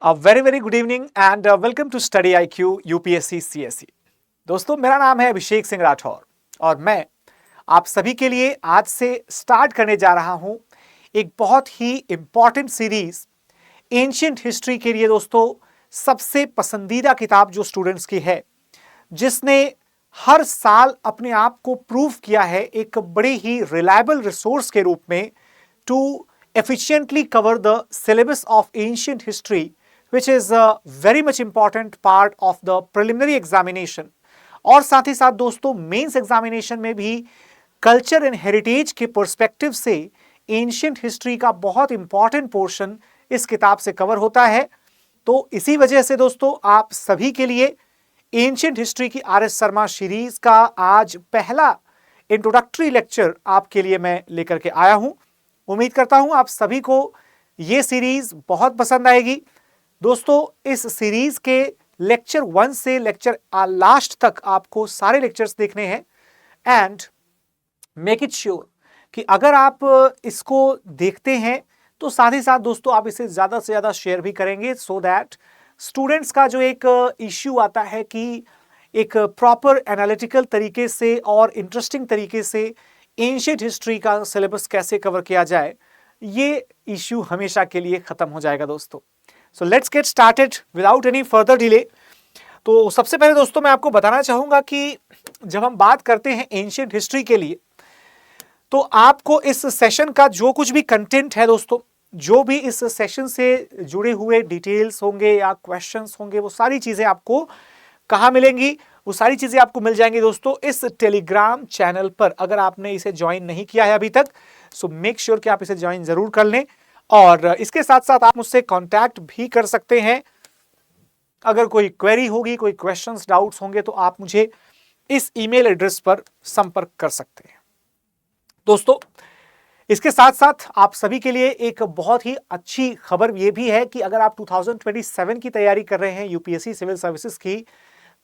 Very very good evening and welcome to study IQ UPSC CSE। दोस्तों, मेरा नाम है अभिषेक सिंह राठौर और मैं आप सभी के लिए आज से स्टार्ट करने जा रहा हूं एक बहुत ही इंपॉर्टेंट सीरीज एंशिएंट हिस्ट्री के लिए। दोस्तों, सबसे पसंदीदा किताब जो स्टूडेंट्स की है, जिसने हर साल अपने आप को प्रूव किया है एक बड़े ही रिलायबल रिसोर्स के रूप में to efficiently cover the syllabus of ancient history, which is a very much important part of the preliminary examination। और साथ ही साथ दोस्तों, मेंस एग्जामिनेशन में भी कल्चर एंड हेरिटेज के पर्सपेक्टिव से एंशिएंट हिस्ट्री का बहुत इंपॉर्टेंट पोर्शन इस किताब से कवर होता है। तो इसी वजह से दोस्तों, आप सभी के लिए एंशिएंट हिस्ट्री की RS शर्मा सीरीज का आज पहला इंट्रोडक्टरी लेक्चर आपके लिए मैं लेकर के आया हूं। उम्मीद करता हूं आप सभी को यह सीरीज बहुत पसंद आएगी। दोस्तों, इस सीरीज के लेक्चर 1 से लेक्चर लास्ट तक आपको सारे लेक्चर्स देखने हैं एंड मेक इट श्योर कि अगर आप इसको देखते हैं तो साथ ही साथ दोस्तों आप इसे ज्यादा से ज्यादा शेयर भी करेंगे, सो दैट स्टूडेंट्स का जो एक इश्यू आता है कि एक प्रॉपर एनालिटिकल तरीके से और इंटरेस्टिंग तरीके से एंशिएंट हिस्ट्री का सिलेबस कैसे कवर किया जाए, ये इश्यू हमेशा के लिए खत्म हो जाएगा दोस्तों। So let's get started without any further delay. तो सबसे पहले दोस्तों मैं आपको बताना चाहूंगा कि जब हम बात करते हैं एंशिएंट हिस्ट्री के लिए, तो आपको इस सेशन का जो कुछ भी कंटेंट है दोस्तों, जो भी इस सेशन से जुड़े हुए डिटेल्स होंगे या क्वेश्चंस होंगे, वो सारी चीजें आपको कहाँ मिलेंगी? वो सारी चीजें आपको मिल जाएंगी दोस्तों इस टेलीग्राम चैनल पर। अगर आपने इसे ज्वाइन नहीं किया है अभी तक, सो मेक श्योर कि आप इसे ज्वाइन जरूर कर लें। और इसके साथ साथ आप मुझसे कांटेक्ट भी कर सकते हैं। अगर कोई क्वेरी होगी, कोई क्वेश्चंस, डाउट्स होंगे, तो आप मुझे इस ईमेल एड्रेस पर संपर्क कर सकते हैं। दोस्तों, इसके साथ साथ आप सभी के लिए एक बहुत ही अच्छी खबर यह भी है कि अगर आप 2027 की तैयारी कर रहे हैं UPSC सिविल सर्विसेज की,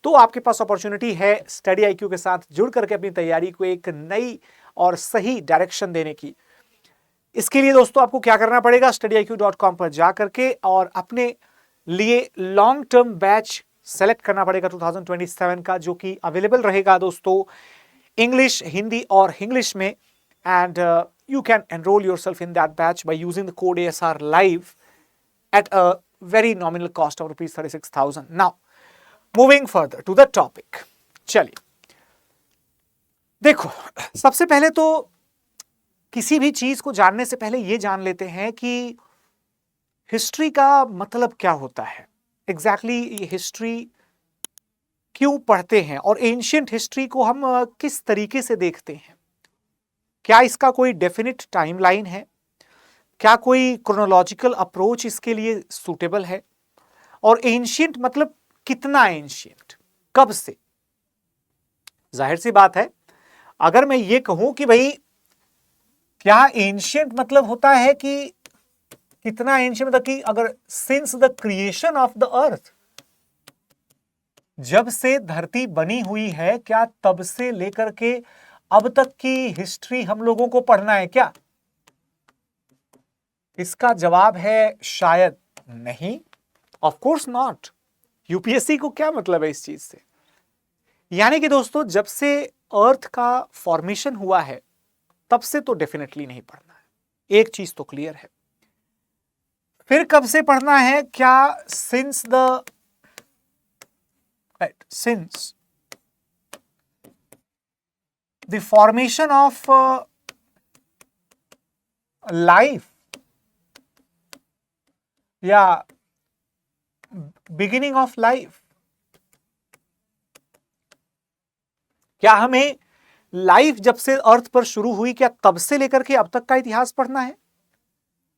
तो आपके पास अपॉर्चुनिटी है स्टडी IQ के साथ जुड़ करके अपनी तैयारी को एक नई और सही डायरेक्शन देने की। इसके लिए दोस्तों आपको क्या करना पड़ेगा? studyIQ.com पर जा करके और अपने लिए लॉन्ग टर्म बैच सेलेक्ट करना पड़ेगा 2027 का, जो कि अवेलेबल रहेगा दोस्तों इंग्लिश, हिंदी और इंग्लिश में। And you can enroll yourself in that batch by using the code ASR live at a very nominal cost of rupees 36,000. Now, moving further to the topic. चलिए, देखो, सबसे पहले तो किसी भी चीज को जानने से पहले ये जान लेते हैं कि हिस्ट्री का मतलब क्या होता है। एग्जैक्टली ये हिस्ट्री क्यों पढ़ते हैं और एंशिएंट हिस्ट्री को हम किस तरीके से देखते हैं। क्या इसका कोई डेफिनिट टाइमलाइन है? क्या कोई क्रोनोलॉजिकल अप्रोच इसके लिए सूटेबल है? और एंशिएंट मतलब कितना एंशिएंट, कब से? जाहिर सी बात है, अगर मैं ये कहूं कि भाई क्या एंशिएंट मतलब होता है कि कितना एंशिएंट, मतलब कि अगर since the creation of the earth, जब से धरती बनी हुई है, क्या तब से लेकर के अब तक की हिस्ट्री हम लोगों को पढ़ना है क्या? इसका जवाब है शायद नहीं। Of course not. UPSC को क्या मतलब है इस चीज से? यानी कि दोस्तों, जब से अर्थ का फॉर्मेशन हुआ है तब से तो डेफिनेटली नहीं पढ़ना है। एक चीज तो क्लियर है। फिर कब से पढ़ना है? क्या since the formation of life या beginning of life, क्या हमें लाइफ जब से अर्थ पर शुरू हुई, क्या तब से लेकर के अब तक का इतिहास पढ़ना है?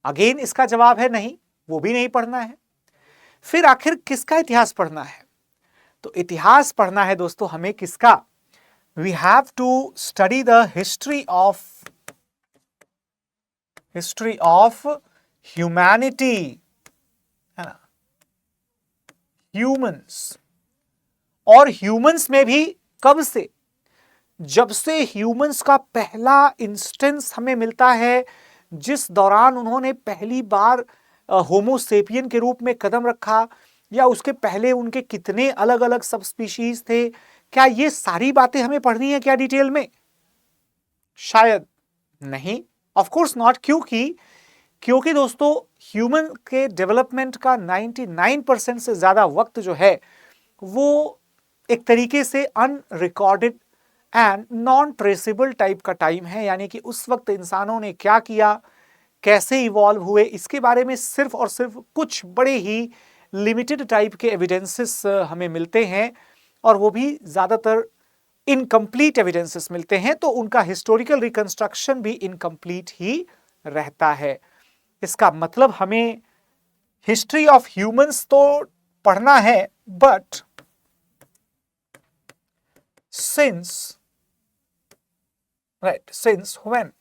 अगेन इसका जवाब है नहीं, वो भी नहीं पढ़ना है। फिर आखिर किसका इतिहास पढ़ना है? तो इतिहास पढ़ना है दोस्तों हमें किसका? We have to study the history of humanity, है ना, humans। और humans में भी कब से? जब से humans का पहला इंस्टेंस हमें मिलता है, जिस दौरान उन्होंने पहली बार होमोसेपियन के रूप में कदम रखा, या उसके पहले उनके कितने अलग अलग सब स्पीशीज थे, क्या ये सारी बातें हमें पढ़नी है क्या डिटेल में? शायद नहीं, ऑफ कोर्स नॉट। क्योंकि दोस्तों ह्यूमन के डेवलपमेंट का 99% से ज्यादा वक्त जो है वो एक तरीके से unrecorded and non traceable type का टाइम है, यानी कि उस वक्त इंसानों ने क्या किया, कैसे इवॉल्व हुए, इसके बारे में सिर्फ और सिर्फ कुछ बड़े ही लिमिटेड टाइप के एविडेंसेस हमें मिलते हैं, और वो भी ज्यादातर इनकम्प्लीट एविडेंसेस मिलते हैं, तो उनका हिस्टोरिकल रिकंस्ट्रक्शन भी इनकम्प्लीट ही रहता है। इसका मतलब हमें हिस्ट्री ऑफ ह्यूमंस तो पढ़ना है, बट सिंस व्हेन,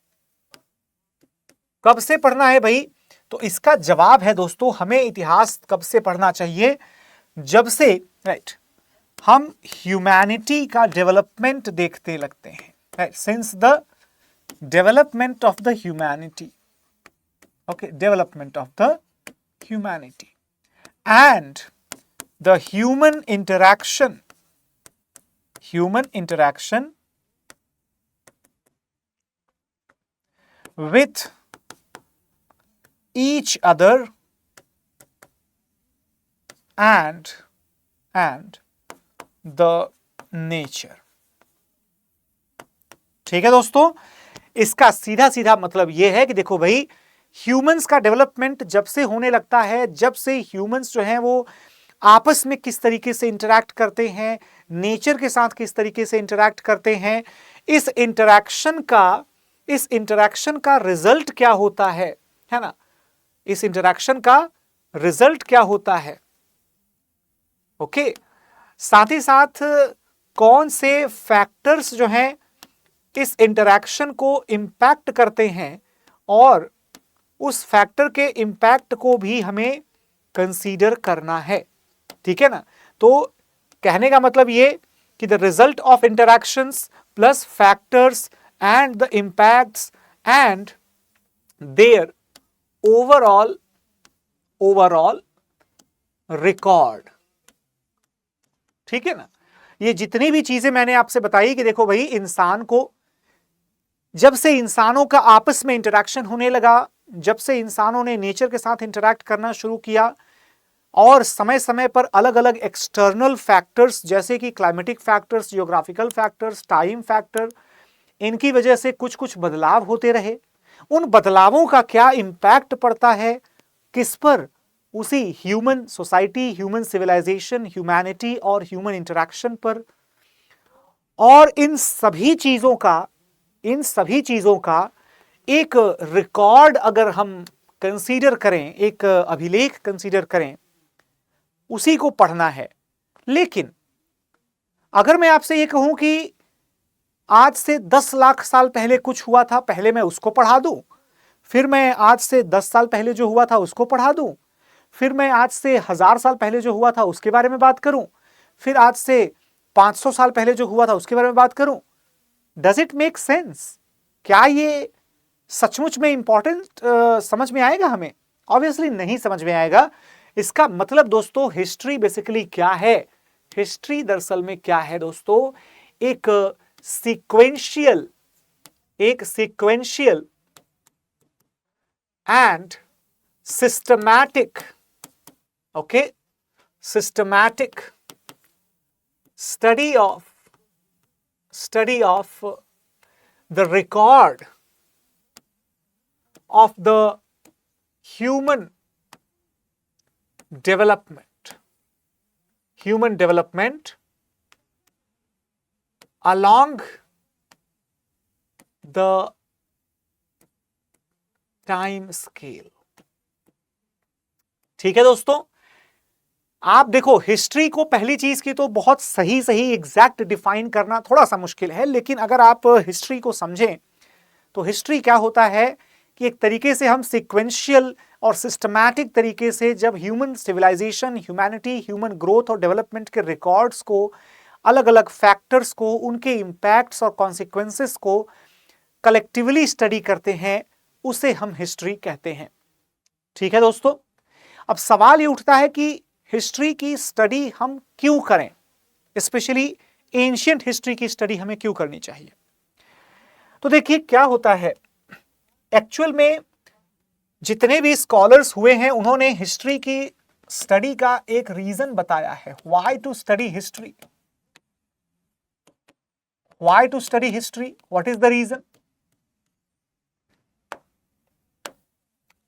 कब से पढ़ना है भाई? तो इसका जवाब है दोस्तों, हमें इतिहास कब से पढ़ना चाहिए? जब से हम ह्यूमैनिटी का डेवलपमेंट देखते लगते हैं, since the development of the humanity, development of the humanity and the human interaction with each other and the nature। ठीक है दोस्तों, इसका सीधा सीधा मतलब यह है कि देखो भाई, ह्यूमंस का डेवलपमेंट जब से होने लगता है, जब से ह्यूमंस जो हैं वो आपस में किस तरीके से इंटरैक्ट करते हैं, नेचर के साथ किस तरीके से इंटरैक्ट करते हैं, इस इंटरैक्शन का रिजल्ट क्या होता है ना? इस इंटरैक्शन का रिजल्ट क्या होता है? ओके, साथ ही साथ कौन से फैक्टर्स जो हैं इस इंटरैक्शन को इंपैक्ट करते हैं, और उस फैक्टर के इंपैक्ट को भी हमें कंसीडर करना है। ठीक है ना? तो कहने का मतलब ये कि the result of interactions plus factors and the impacts and their overall record। ठीक है ना? ये जितनी भी चीजें मैंने आपसे बताई कि देखो भाई, इंसान को जब से इंसानों का आपस में इंटरैक्शन होने लगा, जब से इंसानों ने नेचर के साथ इंटरैक्ट करना शुरू किया, और समय समय पर अलग अलग एक्सटर्नल फैक्टर्स जैसे कि climatic factors, geographical factors, time factor, इनकी वजह से कुछ कुछ बदलाव होते रहे। उन बदलावों का क्या इंपैक्ट पड़ता है किस पर? उसी human society, human civilisation, humanity और ह्यूमन इंटरैक्शन पर। और इन सभी चीजों का एक रिकॉर्ड अगर हम कंसीडर करें, एक अभिलेख कंसीडर करें, उसी को पढ़ना है। लेकिन अगर मैं आपसे यह कहूं कि आज से 10 लाख साल पहले कुछ हुआ था, पहले मैं उसको पढ़ा दूं, फिर मैं आज से 10 साल पहले जो हुआ था उसको पढ़ा दूं, फिर मैं आज से 1000 साल पहले जो हुआ था उसके बारे में बात करूं, फिर आज से 500 साल पहले जो हुआ था उसके बारे में बात करूं, डज इट मेक सेंस? क्या ये सचमुच में इंपॉर्टेंट समझ में आएगा हमें? ऑब्वियसली नहीं समझ में आएगा। इसका मतलब दोस्तों, हिस्ट्री बेसिकली क्या है? हिस्ट्री दरअसल में क्या है दोस्तों? एक sequential and systematic study of the record of the human development along the time scale। ठीक है दोस्तों, आप देखो, हिस्ट्री को पहली चीज की तो बहुत सही एग्जैक्ट डिफाइन करना थोड़ा सा मुश्किल है, लेकिन अगर आप हिस्ट्री को समझें तो हिस्ट्री क्या होता है कि एक तरीके से हम सिक्वेंशियल और सिस्टमैटिक तरीके से जब human civilisation, humanity, human growth और डेवलपमेंट के रिकॉर्ड्स को, अलग अलग फैक्टर्स को, उनके इंपैक्ट्स और कॉन्सिक्वेंसेस को कलेक्टिवली स्टडी करते हैं, उसे हम हिस्ट्री कहते हैं। ठीक है दोस्तों, अब सवाल ये उठता है कि हिस्ट्री की स्टडी हम क्यों करें, स्पेशली एंशियंट हिस्ट्री की स्टडी हमें क्यों करनी चाहिए। तो देखिए क्या होता है, एक्चुअल में जितने भी स्कॉलर्स हुए हैं उन्होंने हिस्ट्री की स्टडी का एक रीजन बताया है, why to study history, why to study history, what is the reason.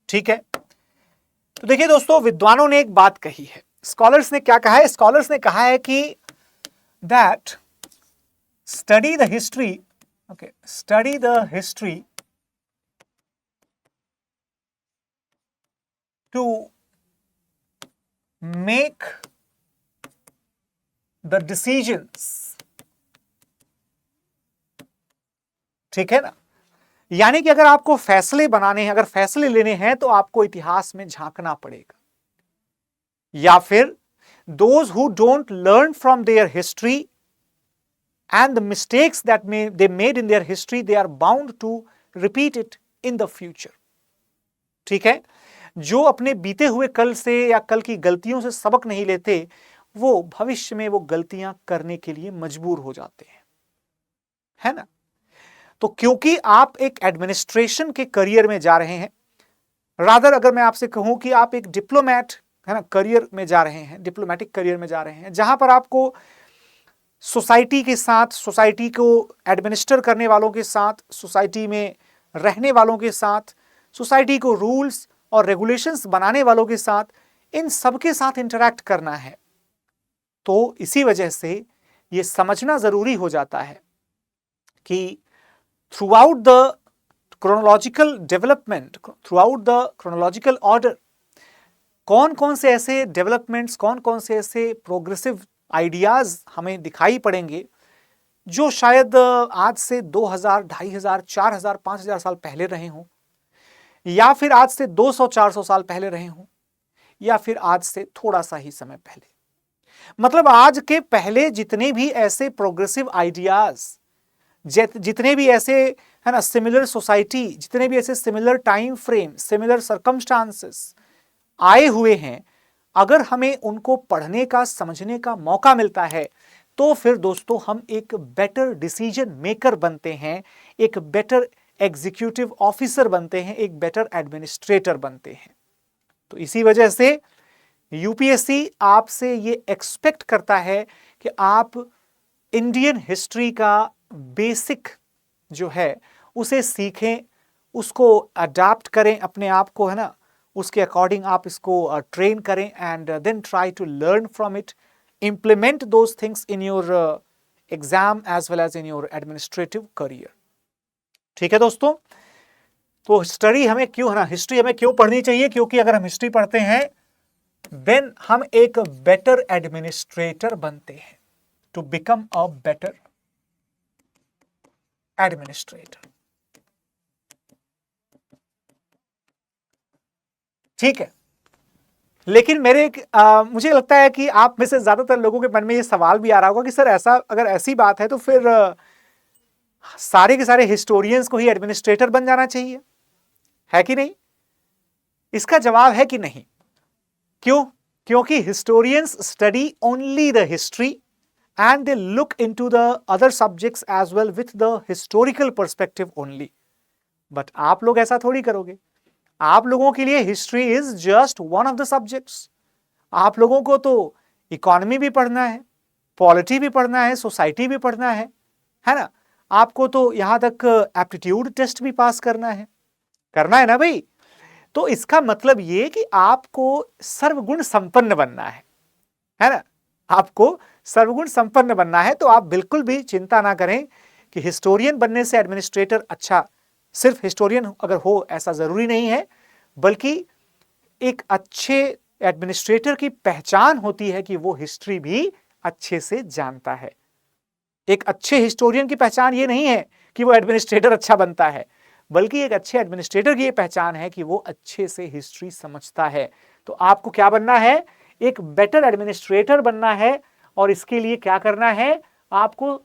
ठीक है, तो देखिए दोस्तों, विद्वानों ने एक बात कही है, स्कॉलर्स ने क्या कहा है, स्कॉलर्स ने कहा है कि that study the history, okay, study the history to make the decisions. ठीक है ना, यानी कि अगर आपको फैसले बनाने हैं, अगर फैसले लेने हैं तो आपको इतिहास में झांकना पड़ेगा, या फिर those who don't learn from their history and the mistakes that they made in their history, they are bound to repeat it in the future. ठीक है, जो अपने बीते हुए कल से या कल की गलतियों से सबक नहीं लेते, वो भविष्य में वो गलतियां करने के लिए मजबूर हो जाते हैं, है ना। तो क्योंकि आप एक एडमिनिस्ट्रेशन के करियर में जा रहे हैं, रादर अगर मैं आपसे कहूं कि आप एक डिप्लोमेट, है ना, करियर में जा रहे हैं, डिप्लोमेटिक करियर में जा रहे हैं, जहां पर आपको सोसाइटी के साथ, सोसाइटी को एडमिनिस्टर करने वालों के साथ, सोसाइटी में रहने वालों के साथ, सोसाइटी को रूल्स और रेगुलेशंस बनाने वालों के साथ, इन सबके साथ इंटरैक्ट करना है। तो इसी वजह से ये समझना जरूरी हो जाता है कि throughout the chronological development, throughout the chronological order, कौन कौन से ऐसे डेवलपमेंट्स, कौन कौन से ऐसे प्रोग्रेसिव आइडियाज हमें दिखाई पड़ेंगे जो शायद आज से 2000, 2500, 4000, 5000 साल पहले रहे हों, या फिर आज से 200-400 साल पहले रहे हों, या फिर आज से थोड़ा सा ही समय पहले। मतलब आज के पहले जितने भी ऐसे प्रोग्रेसिव आइडियाज, जितने भी ऐसे, है ना, सिमिलर सोसाइटी, जितने भी ऐसे similar time frame, similar circumstances आए हुए हैं, अगर हमें उनको पढ़ने का, समझने का मौका मिलता है, तो फिर दोस्तों हम एक बेटर डिसीजन मेकर बनते हैं, एक बेटर एग्जीक्यूटिव ऑफिसर बनते हैं, एक बेटर एडमिनिस्ट्रेटर बनते हैं। तो इसी वजह से यूपीएससी आपसे ये एक्सपेक्ट करता है कि आप इंडियन हिस्ट्री का बेसिक जो है उसे सीखें, उसको अडॉप्ट करें अपने आप को, है ना, उसके अकॉर्डिंग आप इसको ट्रेन करें, and then try to learn from it, implement those things in your exam as well as in your administrative career. ठीक है दोस्तों, तो स्टडी हमें क्यों, है ना, हिस्ट्री हमें क्यों पढ़नी चाहिए, क्योंकि अगर हम हिस्ट्री पढ़ते हैं देन हम एक बेटर एडमिनिस्ट्रेटर बनते हैं, to become a better administrator. ठीक है, लेकिन मुझे लगता है कि आप में से ज्यादातर लोगों के मन में ये सवाल भी आ रहा होगा कि सर ऐसा, अगर ऐसी बात है तो फिर सारे के सारे हिस्टोरियंस को ही एडमिनिस्ट्रेटर बन जाना चाहिए, है कि नहीं। इसका जवाब है कि नहीं। क्यों? क्योंकि historians study only the history and they look into the other subjects as well with the historical perspective only. But आप लोग ऐसा थोड़ी करोगे, आप लोगों के लिए history is just one of the subjects. आप लोगों को तो इकोनॉमी भी पढ़ना है, पॉलिटी भी पढ़ना है, सोसाइटी भी पढ़ना है ना, आपको तो यहां तक एप्टीट्यूड टेस्ट भी पास करना है ना भाई। तो इसका मतलब ये कि आपको सर्वगुण संपन्न बनना है ना, आपको सर्वगुण संपन्न बनना है। तो आप बिल्कुल भी चिंता ना करें कि हिस्टोरियन बनने से एडमिनिस्ट्रेटर अच्छा, सिर्फ हिस्टोरियन अगर हो ऐसा जरूरी नहीं है, बल्कि एक अच्छे एडमिनिस्ट्रेटर की पहचान होती है कि वो हिस्ट्री भी अच्छे से जानता है। एक अच्छे हिस्टोरियन की पहचान ये नहीं है कि वो एडमिनिस्ट्रेटर अच्छा बनता है, बल्कि एक अच्छे एडमिनिस्ट्रेटर की ये पहचान है कि वो अच्छे से हिस्ट्री समझता है। तो आपको क्या बनना है? एक बेटर एडमिनिस्ट्रेटर बनना है, और इसके लिए क्या करना है? आपको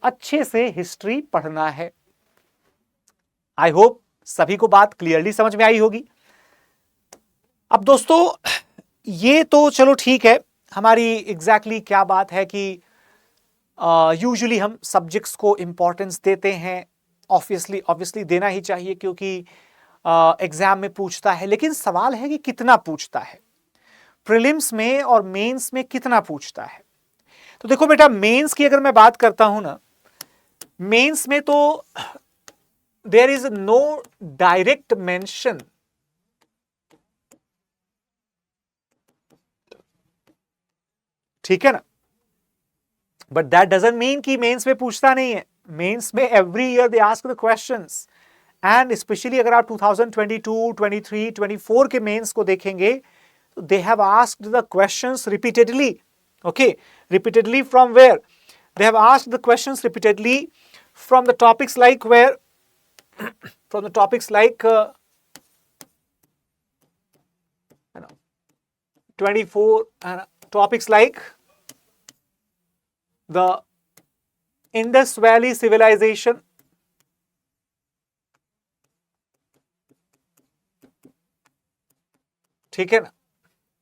अच्छे से हिस्ट्री पढ़ना है। आई होप सभी को बात क्लियरली समझ में आई होगी। अब दोस्तों ये तो चलो ठीक है, हमारी एग्जैक्टली क्या बात है कि यूजुअली हम सब्जेक्ट्स को इम्पोर्टेंस देते हैं, ऑब्वियसली देना ही चाहिए क्योंकि एग्जाम में पूछता है, लेकिन सवाल है कि कितना पूछता है, प्रीलिम्स में और मेंस में कितना पूछता है। तो देखो बेटा, मेंस की अगर मैं बात करता हूं ना, मेंस में तो there is no direct mention, ठीक है ना, बट दैट डजंट मीन कि मेंस में पूछता नहीं है। मेंस में every year they ask the questions, and specially अगर आप 2022, 23, 24 के मेंस को देखेंगे तो they have asked the questions repeatedly, okay, repeatedly from where? They have asked the questions repeatedly from the topics like where, from the topics like 24, topics like the Indus Valley civilization, ठीक है ना।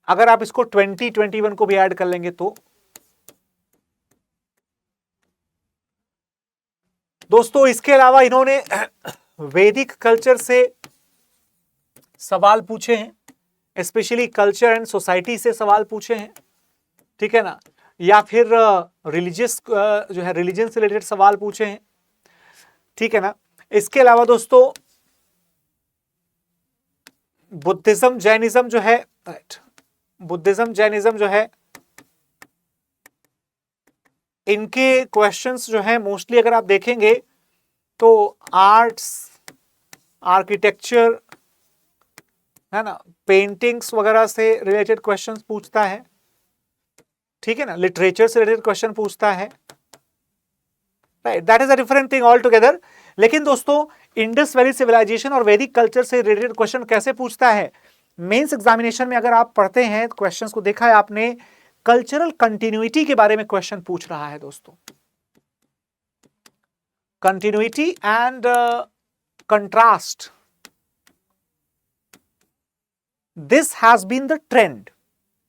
अगर आप इसको 2021 को भी add कर लेंगे तो दोस्तों, इसके अलावा इन्होंने वैदिक कल्चर से सवाल पूछे हैं, स्पेशली कल्चर एंड सोसाइटी से सवाल पूछे हैं, ठीक है ना, या फिर रिलीजियस जो है रिलीजन से रिलेटेड सवाल पूछे हैं, ठीक है ना। इसके अलावा दोस्तों बुद्धिज्म जैनिज्म जो है, बुद्धिज्म जैनिज्म जो है, इनके क्वेश्चंस जो है मोस्टली अगर आप देखेंगे तो आर्ट्स, आर्किटेक्चर, है ना, पेंटिंग्स वगैरह से रिलेटेड क्वेश्चंस पूछता है, ठीक है ना, लिटरेचर से रिलेटेड क्वेश्चन पूछता है, right, that is a different thing all together. लेकिन दोस्तों, इंडस वैली सिविलाइजेशन और वैदिक कल्चर से रिलेटेड क्वेश्चन कैसे पूछता है? मेंस एग्जामिनेशन में अगर आप पढ़ते हैं क्वेश्चंस को देखा है आपने, कल्चरल कंटिन्यूटी के बारे में क्वेश्चन पूछ रहा है दोस्तों, continuity and contrast, this has been the trend.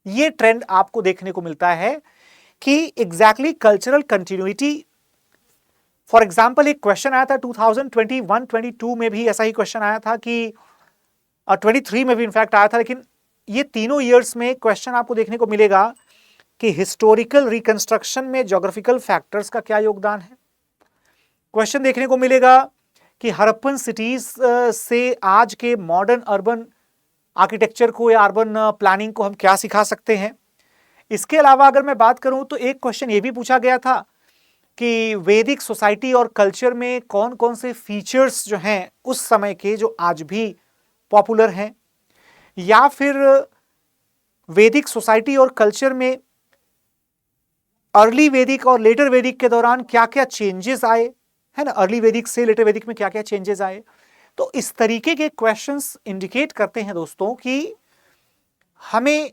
ये ट्रेंड आपको देखने को मिलता है कि exactly cultural continuity. For example एक क्वेश्चन आया था 2021-22 में भी ऐसा ही क्वेश्चन आया था कि 23 में भी इनफैक्ट आया था, लेकिन ये तीनों ईयर्स में क्वेश्चन आपको देखने को मिलेगा कि हिस्टोरिकल रिकंस्ट्रक्शन में ज्योग्राफिकल फैक्टर्स का क्या योगदान है। क्वेश्चन देखने को मिलेगा कि हड़प्पन सिटीज से आज के मॉडर्न अर्बन आर्किटेक्चर को या अर्बन प्लानिंग को हम क्या सिखा सकते हैं। इसके अलावा अगर मैं बात करूं तो एक क्वेश्चन ये भी पूछा गया था कि वैदिक सोसाइटी और कल्चर में कौन कौन से फीचर्स जो हैं उस समय के जो आज भी पॉपुलर हैं, या फिर वैदिक सोसाइटी और कल्चर में अर्ली वैदिक और लेटर वैदिक के दौरान क्या क्या चेंजेस आए, है ना, अर्ली वैदिक से लेटर वैदिक में क्या क्या चेंजेस आए। तो इस तरीके के क्वेश्चंस इंडिकेट करते हैं दोस्तों कि हमें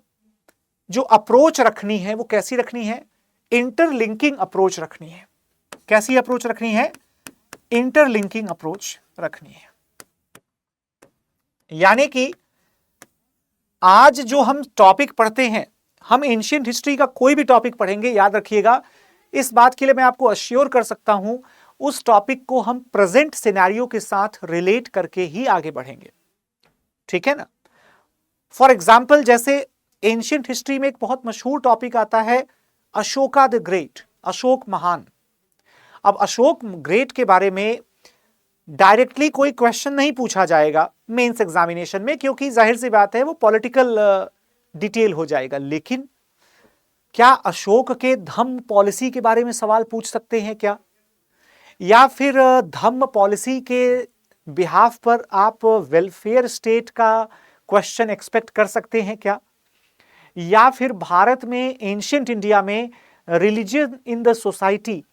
जो अप्रोच रखनी है वो कैसी रखनी है, इंटरलिंकिंग अप्रोच रखनी है। कैसी अप्रोच रखनी है? इंटरलिंकिंग अप्रोच रखनी है। यानी कि आज जो हम टॉपिक पढ़ते हैं, हम एंशिएंट हिस्ट्री का कोई भी टॉपिक पढ़ेंगे, याद रखिएगा, इस बात के लिए मैं आपको अश्योर कर सकता हूं, उस टॉपिक को हम प्रेजेंट सिनेरियो के साथ रिलेट करके ही आगे बढ़ेंगे, ठीक है ना। फॉर एग्जाम्पल, जैसे एंशिएंट हिस्ट्री में एक बहुत मशहूर टॉपिक आता है अशोका द ग्रेट, अशोक महान। अब अशोक ग्रेट के बारे में डायरेक्टली कोई क्वेश्चन नहीं पूछा जाएगा मेंस एग्जामिनेशन में, क्योंकि जाहिर सी बात है वो पॉलिटिकल डिटेल हो जाएगा। लेकिन क्या अशोक के धम्म पॉलिसी के बारे में सवाल पूछ सकते हैं क्या? या फिर धम्म पॉलिसी के बिहाफ पर आप वेलफेयर स्टेट का क्वेश्चन एक्सपेक्ट कर सकते हैं क्या? या फिर भारत में, एंशिएंट इंडिया में, रिलीजन इन द सोसाइटी,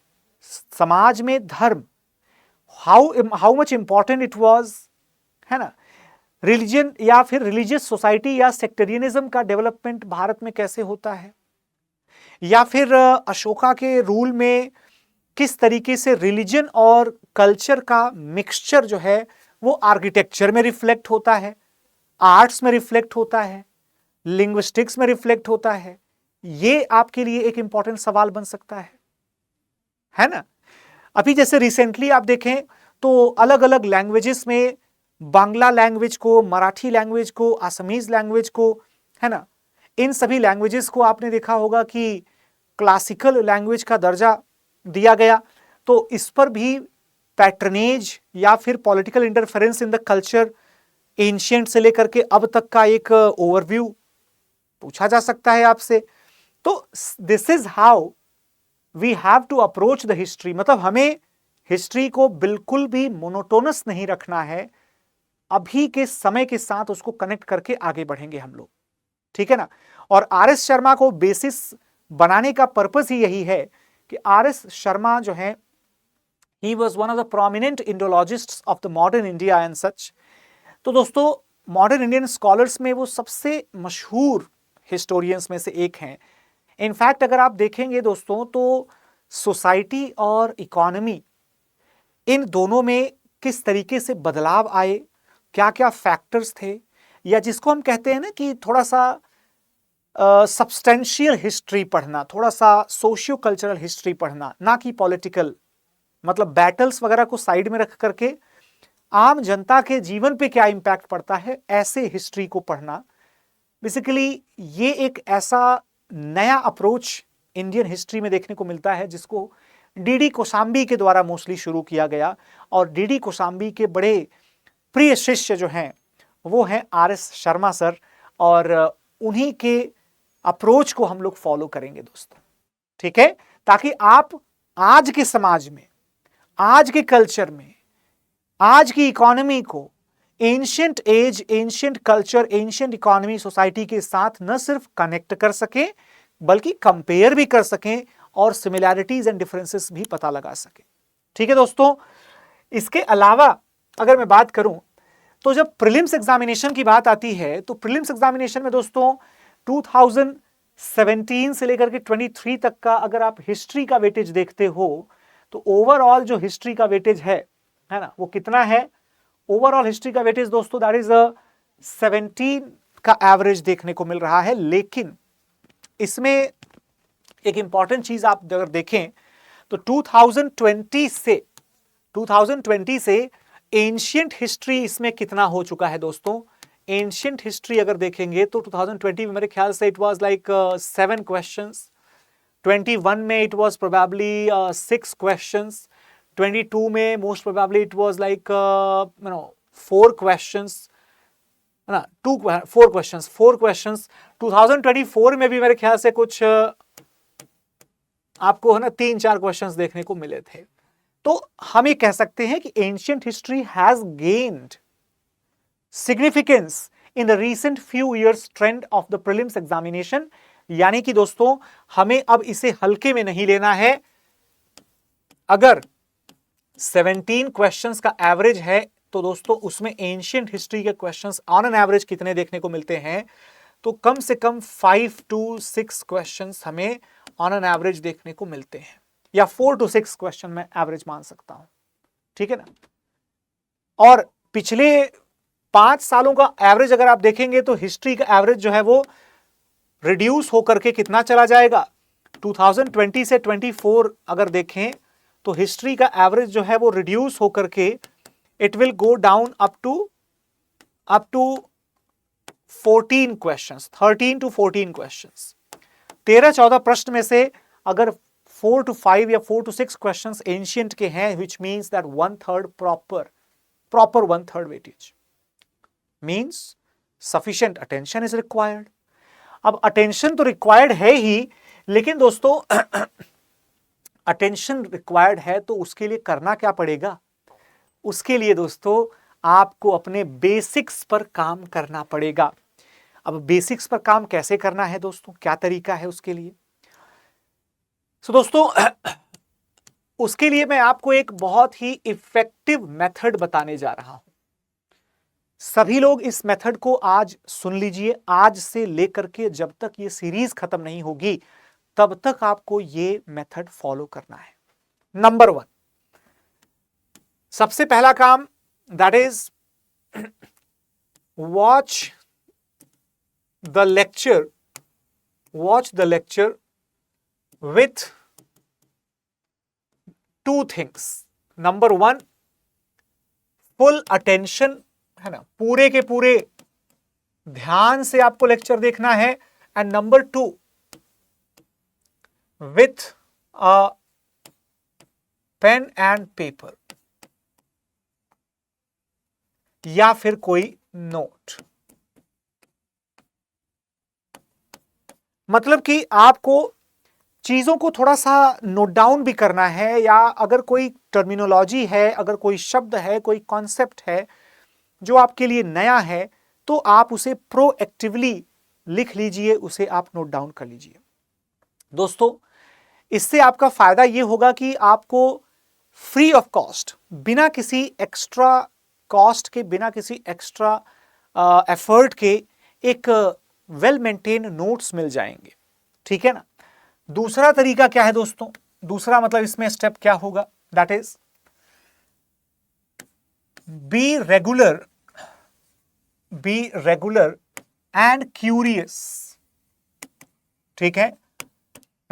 समाज में धर्म, how much important it was, है ना, रिलीजन या फिर रिलीजियस सोसाइटी या सेक्टेरियनिज्म का डेवलपमेंट भारत में कैसे होता है, या फिर अशोका के रूल में किस तरीके से रिलीजन और कल्चर का मिक्सचर जो है वो आर्किटेक्चर में रिफ्लेक्ट होता है, आर्ट्स में रिफ्लेक्ट होता है, लिंग्विस्टिक्स में रिफ्लेक्ट होता है? ये आपके लिए एक इंपॉर्टेंट सवाल बन सकता है ना? अभी जैसे रिसेंटली आप देखें तो अलग अलग लैंग्वेजेस में, बांग्ला लैंग्वेज को, मराठी लैंग्वेज को, असमीज लैंग्वेज को, है ना, इन सभी लैंग्वेजेस को आपने देखा होगा कि क्लासिकल लैंग्वेज का दर्जा दिया गया। तो इस पर भी पैट्रनेज या फिर political interference in the culture, ancient से लेकर के अब तक का एक ओवरव्यू पूछा जा सकता है आपसे। तो this is how we have to approach the history. मतलब हमें हिस्ट्री को बिल्कुल भी मोनोटोनस नहीं रखना है, अभी के समय के साथ उसको कनेक्ट करके आगे बढ़ेंगे हम लोग, ठीक है ना। और आर एस शर्मा को बेसिस बनाने का पर्पस ही यही है कि आर एस शर्मा जो है, he was one of the prominent Indologists of the modern India and such. तो दोस्तों मॉडर्न इंडियन स्कॉलर्स में वो सबसे मशहूर हिस्टोरियंस में से एक हैं। इनफैक्ट अगर आप देखेंगे दोस्तों तो सोसाइटी और इकोनॉमी, इन दोनों में किस तरीके से बदलाव आए, क्या क्या फैक्टर्स थे, या जिसको हम कहते हैं ना कि थोड़ा सा सब्सटेंशियल हिस्ट्री पढ़ना, थोड़ा सा सोशियो कल्चरल हिस्ट्री पढ़ना, ना कि पॉलिटिकल, मतलब बैटल्स वगैरह को साइड में रख करके आम जनता के जीवन पे क्या इंपैक्ट पड़ता है, ऐसे हिस्ट्री को पढ़ना। बेसिकली ये एक ऐसा नया अप्रोच इंडियन हिस्ट्री में देखने को मिलता है जिसको डीडी कोशाम्बी के द्वारा मोस्टली शुरू किया गया। और डीडी कोशाम्बी के बड़े प्रिय शिष्य जो हैं वो हैं आर एस शर्मा सर, और उन्हीं के अप्रोच को हम लोग फॉलो करेंगे दोस्तों, ठीक है, ताकि आप आज के समाज में, आज के कल्चर में, आज की इकोनॉमी को ancient age, ancient culture, ancient economy, society के साथ न सिर्फ कनेक्ट कर सकें बल्कि कंपेयर भी कर सकें और सिमिलैरिटीज एंड डिफरेंसेस भी पता लगा सकें, ठीक है दोस्तों। इसके अलावा अगर मैं बात करूं तो जब प्रीलिम्स एग्जामिनेशन की बात आती है तो प्रीलिम्स एग्जामिनेशन में दोस्तों 2017 से लेकर के 23 तक का अगर आप हिस्ट्री का वेटेज देखते हो तो ओवरऑल जो हिस्ट्री का वेटेज है ना, वो कितना है? ओवरऑल हिस्ट्री का वेटेज दोस्तों दैट इज 17 का एवरेज देखने को मिल रहा है। लेकिन इसमें एक इंपॉर्टेंट चीज आप अगर देखें तो 2020 से एंशिएंट हिस्ट्री इसमें कितना हो चुका है दोस्तों। एंशिएंट हिस्ट्री अगर देखेंगे तो 2020 में मेरे ख्याल से इट वाज लाइक 7 क्वेश्चंस, 21 में इट वाज प्रोबेबली 6 क्वेश्चंस, 22 में most probably it was like 4 questions, है ना, 4 क्वेश्चंस। 2024 में भी मेरे ख्याल से कुछ आपको है ना 3-4 क्वेश्चंस देखने को मिले थे। तो हम ये कह सकते हैं कि ancient history has gained significance in the recent few years trend of the prelims examination. यानी कि दोस्तों हमें अब इसे हल्के में नहीं लेना है। अगर 17 क्वेश्चंस का एवरेज है तो दोस्तों उसमें एंशिएंट हिस्ट्री के क्वेश्चंस ऑन एन एवरेज कितने देखने को मिलते हैं? तो कम से कम 5 to 6 क्वेश्चंस हमें ऑन एन एवरेज देखने को मिलते हैं, या 4 to 6 क्वेश्चन मैं एवरेज मान सकता हूं, ठीक है ना। और पिछले 5 सालों का एवरेज अगर आप देखेंगे तो हिस्ट्री का एवरेज जो है वो रिड्यूस होकर के कितना चला जाएगा? 2020 से 24 अगर देखें तो हिस्ट्री का एवरेज जो है वो रिड्यूस होकर के it will go down up to 14 questions, 13 to 14 questions. 13-14 प्रश्न में से अगर 4 to 5 या 4 to 6 क्वेश्चंस एंशिएंट के हैं, which means that 1/3 proper 1/3 weightage means sufficient attention is required। अब अटेंशन तो रिक्वायर्ड है ही, लेकिन दोस्तों अटेंशन रिक्वायर्ड है तो उसके लिए करना क्या पड़ेगा? उसके लिए दोस्तों आपको अपने बेसिक्स पर काम करना पड़ेगा। अब बेसिक्स पर काम कैसे करना है दोस्तों, क्या तरीका है उसके लिए? दोस्तों उसके लिए मैं आपको एक बहुत ही इफेक्टिव मेथड बताने जा रहा हूं। सभी लोग इस मेथड को आज सुन लीजिए। आज से लेकर के जब तक ये सीरीज खत्म नहीं होगी तब तक आपको ये मेथड फॉलो करना है। नंबर 1, सबसे पहला काम that is watch the lecture, watch the lecture with two things. Number one, full attention, है ना, पूरे के पूरे ध्यान से आपको लेक्चर देखना है. And number two, with a pen and paper या फिर कोई नोट. मतलब कि आपको चीजों को थोड़ा सा नोट डाउन भी करना है, या अगर कोई टर्मिनोलॉजी है, अगर कोई शब्द है, कोई कॉन्सेप्ट है जो आपके लिए नया है, तो आप उसे प्रोएक्टिवली लिख लीजिए, उसे आप नोट डाउन कर लीजिए. दोस्तों, इससे आपका फायदा यह होगा कि आपको फ्री ऑफ कॉस्ट, बिना किसी एक्स्ट्रा कॉस्ट के, बिना किसी एक्स्ट्रा एफर्ट के एक वेल मेंटेन नोट्स मिल जाएंगे. ठीक है ना. दूसरा तरीका क्या है दोस्तों? दूसरा मतलब इसमें स्टेप क्या होगा? That is be regular and curious. ठीक है.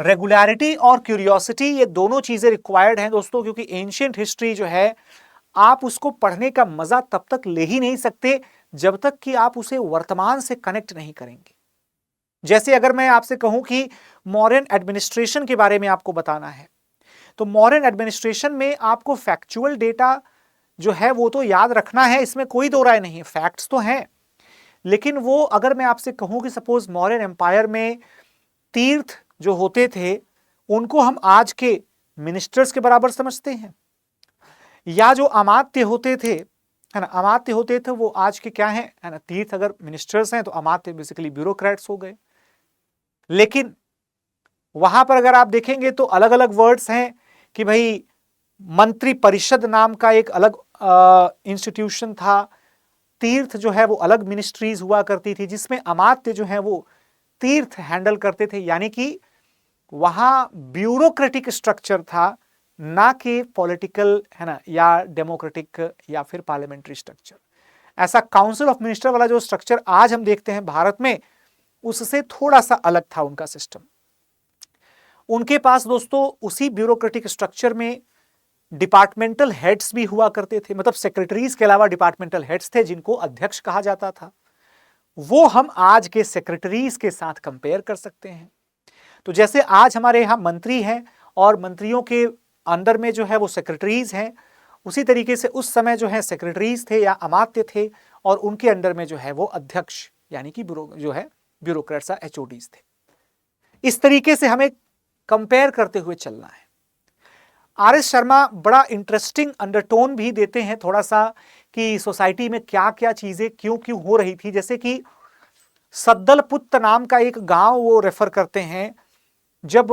रेगुलरिटी और क्यूरियोसिटी, ये दोनों चीजें रिक्वायर्ड हैं दोस्तों, क्योंकि एंशिएंट हिस्ट्री जो है, आप उसको पढ़ने का मजा तब तक ले ही नहीं सकते जब तक कि आप उसे वर्तमान से कनेक्ट नहीं करेंगे. जैसे अगर मैं आपसे कहूं कि मॉडर्न एडमिनिस्ट्रेशन के बारे में आपको बताना है, तो मॉडर्न एडमिनिस्ट्रेशन में आपको फैक्चुअल डेटा जो है वो तो याद रखना है, इसमें कोई दो राय नहीं है, फैक्ट्स तो हैं. लेकिन वो अगर मैं आपसे कहूं कि सपोज मौर्यन एम्पायर में तीर्थ जो होते थे उनको हम आज के मिनिस्टर्स के बराबर समझते हैं, या जो अमात्य होते थे, है ना, अमात्य होते थे वो आज के क्या हैं, है ना, तीर्थ अगर मिनिस्टर्स हैं तो अमात्य बेसिकली ब्यूरोक्रेट्स हो गए. लेकिन वहां पर अगर आप देखेंगे तो अलग अलग वर्ड्स हैं कि भाई मंत्री परिषद नाम का एक अलग इंस्टीट्यूशन था, तीर्थ जो है वो अलग मिनिस्ट्रीज हुआ करती थी जिसमें अमात्य जो है वो तीर्थ हैंडल करते थे. यानी कि वहां ब्यूरोक्रेटिक स्ट्रक्चर था, ना कि पॉलिटिकल, है ना, या डेमोक्रेटिक या फिर पार्लियामेंट्री स्ट्रक्चर. ऐसा काउंसिल ऑफ मिनिस्टर वाला जो स्ट्रक्चर आज हम देखते हैं भारत में, उससे थोड़ा सा अलग था उनका सिस्टम. उनके पास दोस्तों उसी ब्यूरोक्रेटिक स्ट्रक्चर में डिपार्टमेंटल हेड्स भी हुआ करते थे, मतलब सेक्रेटरीज के अलावा डिपार्टमेंटल हेड्स थे जिनको अध्यक्ष कहा जाता था. वो हम आज के सेक्रेटरीज के साथ कंपेयर कर सकते हैं. तो जैसे आज हमारे यहाँ मंत्री हैं और मंत्रियों के अंदर में जो है वो सेक्रेटरीज हैं, उसी तरीके से उस समय जो है सेक्रेटरीज थे या अमात्य थे और उनके अंडर में जो है वो अध्यक्ष यानी कि जो है ब्यूरोक्रेट्स या एचओडीज थे. इस तरीके से हमें कंपेयर करते हुए चलना है. आर.एस. शर्मा बड़ा इंटरेस्टिंग अंडरटोन भी देते हैं थोड़ा सा कि सोसाइटी में क्या क्या चीजें क्यों क्यों हो रही थी. जैसे कि सद्दलपुत्त नाम का एक गांव वो रेफर करते हैं. जब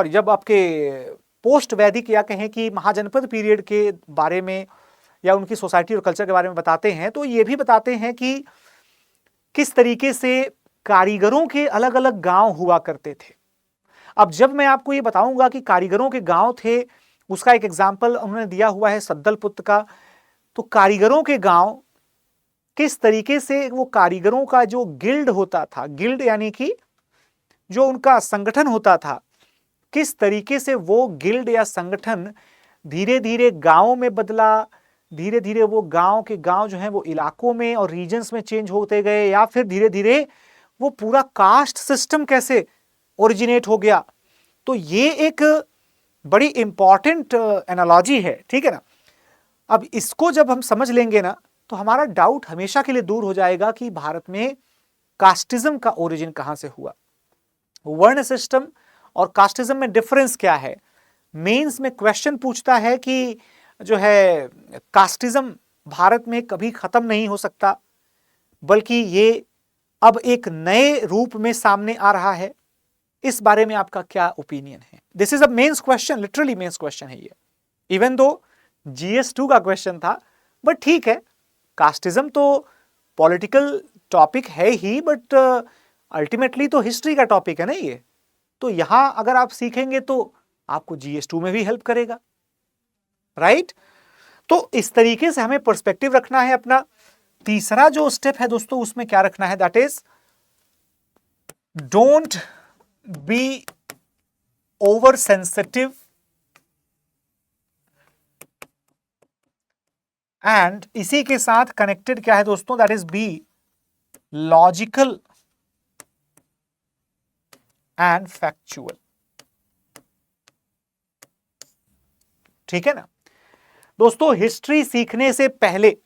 जब आपके पोस्ट वैदिक या कहें कि महाजनपद पीरियड के बारे में या उनकी सोसाइटी और कल्चर के बारे में बताते हैं, तो ये भी बताते हैं कि किस तरीके से कारीगरों के अलग अलग गांव हुआ करते थे. अब जब मैं आपको ये बताऊंगा कि कारीगरों के गांव थे, उसका एक एग्जाम्पल उन्होंने दिया हुआ है सद्दलपुत्त का. तो कारीगरों के गांव किस तरीके से, वो कारीगरों का जो गिल्ड होता था, गिल्ड यानी कि जो उनका संगठन होता था, किस तरीके से वो गिल्ड या संगठन धीरे धीरे गांवों में बदला, धीरे धीरे वो गांव के गांव जो है वो इलाकों में और रीजन्स में चेंज होते गए, या फिर धीरे धीरे वो पूरा कास्ट सिस्टम कैसे ओरिजिनेट हो गया. तो ये एक बड़ी इंपॉर्टेंट एनालॉजी है. ठीक है ना. अब इसको जब हम समझ लेंगे ना, तो हमारा डाउट हमेशा के लिए दूर हो जाएगा कि भारत में कास्टिज्म का ओरिजिन कहां से हुआ. वर्ण सिस्टम और कास्टिज्म में डिफरेंस क्या है. मेंस में क्वेश्चन पूछता है कि जो है कास्टिज्म भारत में कभी खत्म नहीं हो सकता, बल्कि ये अब एक नए रूप में सामने आ रहा है. इस बारे में आपका क्या ओपिनियन है? This is a mains question, literally mains question है ये. इवन दो GS2 का क्वेश्चन था, बट ठीक है, कास्टिज्म तो पॉलिटिकल टॉपिक है ही, बट अल्टीमेटली तो हिस्ट्री का टॉपिक है ना ये. तो यहां अगर आप सीखेंगे तो आपको GS2 में भी हेल्प करेगा, राइट? तो इस तरीके से हमें पर्सपेक्टिव रखना है अपना. तीसरा जो स्टेप है दोस्तों उसमें क्या रखना है, that is don't be over sensitive and इसी के साथ कनेक्टेड क्या है दोस्तों, that is be logical and factual. ठीक है ना दोस्तों, हिस्ट्री सीखने से पहले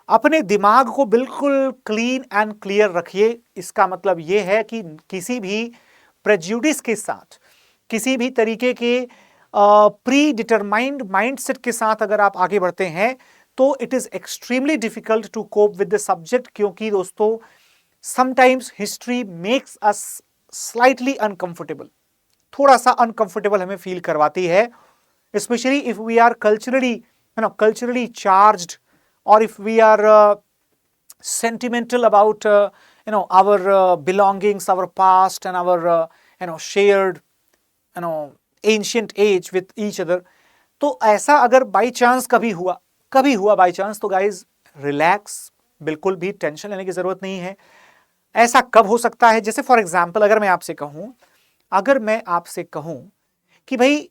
अपने दिमाग को बिल्कुल क्लीन एंड क्लियर रखिए। इसका मतलब यह है कि किसी भी प्रेजुडिस के साथ, किसी भी तरीके के प्री डिटरमाइंड माइंडसेट के साथ अगर आप आगे बढ़ते हैं तो it is extremely difficult to cope with the subject, क्योंकि दोस्तों sometimes history makes us slightly uncomfortable, थोड़ा सा अनकंफर्टेबल हमें फील करवाती है, specially if we are culturally charged or if we are sentimental about our belongings, our past and our shared ancient age with each other. तो ऐसा अगर by chance कभी हुआ बाई चांस, तो गाइज रिलैक्स, बिल्कुल भी टेंशन लेने की जरूरत नहीं है। ऐसा कब हो सकता है, जैसे फॉर एग्जाम्पल अगर मैं आपसे कहूं कि भाई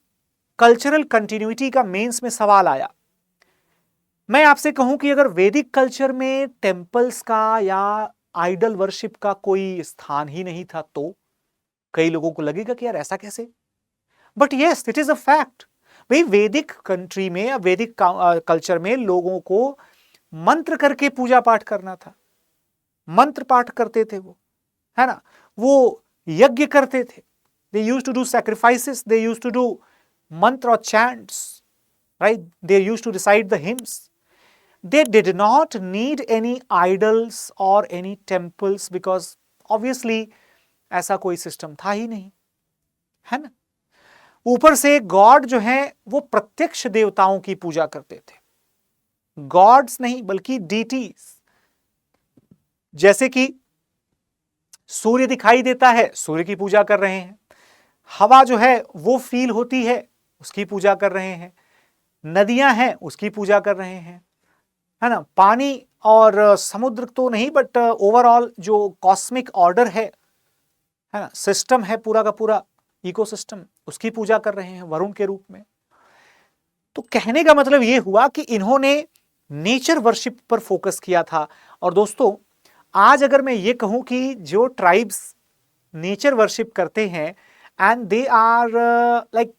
कल्चरल कंटिन्यूटी का मेंस में सवाल आया, मैं आपसे कहूं कि अगर वैदिक कल्चर में टेम्पल्स का या आइडल वर्शिप का कोई स्थान ही नहीं था, तो कई लोगों को लगेगा कि यार ऐसा कैसे, but yes it is a fact. भाई वैदिक कंट्री में या वैदिक कल्चर में लोगों को मंत्र करके पूजा पाठ करना था, मंत्र पाठ करते थे वो, है ना, वो यज्ञ करते थे, they used to do sacrifices, they used to do mantra और chants, right, they used to recite the hymns. They did not need any idols or any temples because obviously ऐसा कोई सिस्टम था ही नहीं, है ना। ऊपर से गॉड जो है वो प्रत्यक्ष देवताओं की पूजा करते थे, गॉड्स नहीं बल्कि डीटीज। जैसे कि सूर्य दिखाई देता है, सूर्य की पूजा कर रहे हैं, हवा जो है वो फील होती है, उसकी पूजा कर रहे हैं, नदियां हैं उसकी पूजा कर रहे हैं, है ना, पानी और समुद्र तो नहीं बट ओवरऑल जो कॉस्मिक ऑर्डर है ना, सिस्टम है पूरा का पूरा इकोसिस्टम, उसकी पूजा कर रहे हैं वरुण के रूप में। तो कहने का मतलब यह हुआ कि इन्होंने नेचर वर्शिप पर फोकस किया था। और दोस्तों आज अगर मैं ये कहूं कि जो ट्राइब्स नेचर वर्शिप करते हैं and they are like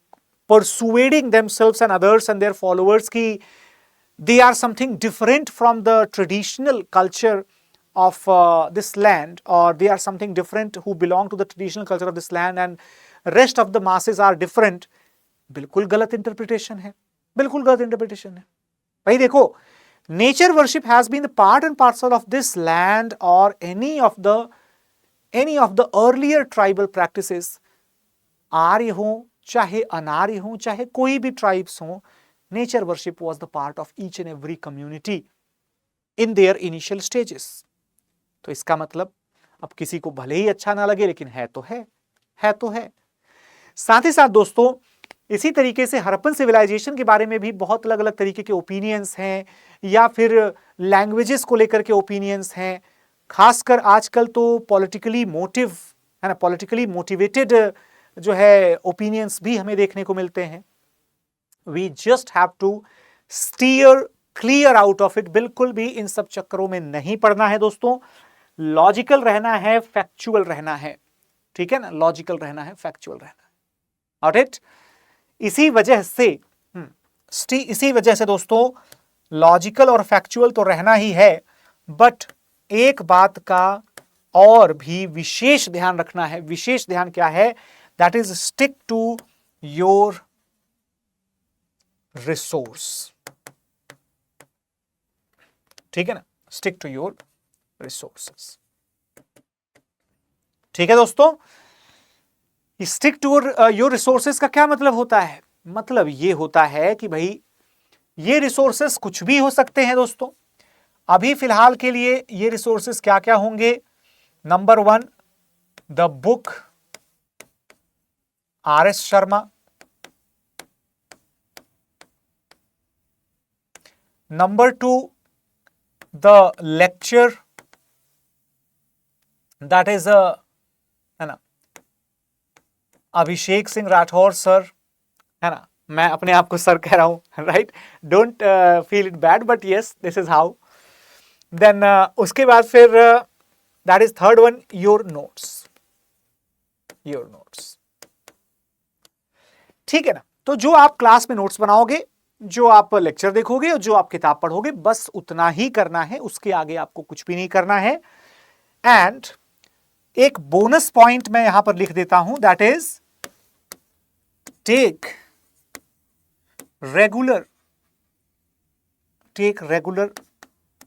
persuading themselves and others and their followers की they are something different from the traditional culture of this land, or they are something different who belong to the traditional culture of this land and rest of the masses are different, बिल्कुल गलत interpretation है, बिल्कुल गलत interpretation है। भाई देखो, nature worship has been the part and parcel of this land और any of the earlier tribal practices, Arya हो चाहे अनार्य हो चाहे कोई भी ट्राइब्स हो, nature worship was the part of each and every community in their initial stages. तो इसका मतलब अब किसी को भले ही अच्छा ना लगे लेकिन है तो है। साथ ही साथ दोस्तों इसी तरीके से हड़प्पन सिविलाइजेशन के बारे में भी बहुत अलग अलग तरीके के ओपिनियंस हैं, या फिर लैंग्वेजेस को लेकर के ओपिनियंस हैं। खासकर आजकल तो पॉलिटिकली मोटिवेटेड जो है ओपिनियंस भी हमें देखने को मिलते हैं। We just have to steer clear out of it। बिल्कुल भी इन सब चक्करों में नहीं पड़ना है दोस्तों, लॉजिकल रहना है, फैक्चुअल रहना है, ठीक है ना, लॉजिकल रहना है, फैक्चुअल रहना है, ऑलराइट। इसी वजह से दोस्तों लॉजिकल और फैक्चुअल तो रहना ही है, बट एक बात का और भी विशेष ध्यान रखना है। विशेष ध्यान क्या है, that is stick to your resource, ठीक है ना, स्टिक टू योर रिसोर्सेस। ठीक है दोस्तों, स्टिक टू योर रिसोर्सेस का क्या मतलब होता है? मतलब ये होता है कि भाई ये रिसोर्सेस कुछ भी हो सकते हैं दोस्तों। अभी फिलहाल के लिए ये रिसोर्सेस क्या क्या होंगे? Number 1 the book RS Sharma, number 2 the lecture that is है ना अभिषेक सिंह राठौर सर, है ना, मैं अपने आप को सर कह रहा हूं, right, don't feel it bad but yes this is how. Then उसके बाद फिर that is third one, your notes, your notes, ठीक है ना। तो जो आप क्लास में नोट्स बनाओगे, जो आप लेक्चर देखोगे और जो आप किताब पढ़ोगे, बस उतना ही करना है, उसके आगे आपको कुछ भी नहीं करना है। एंड एक बोनस पॉइंट मैं यहां पर लिख देता हूं, that is take regular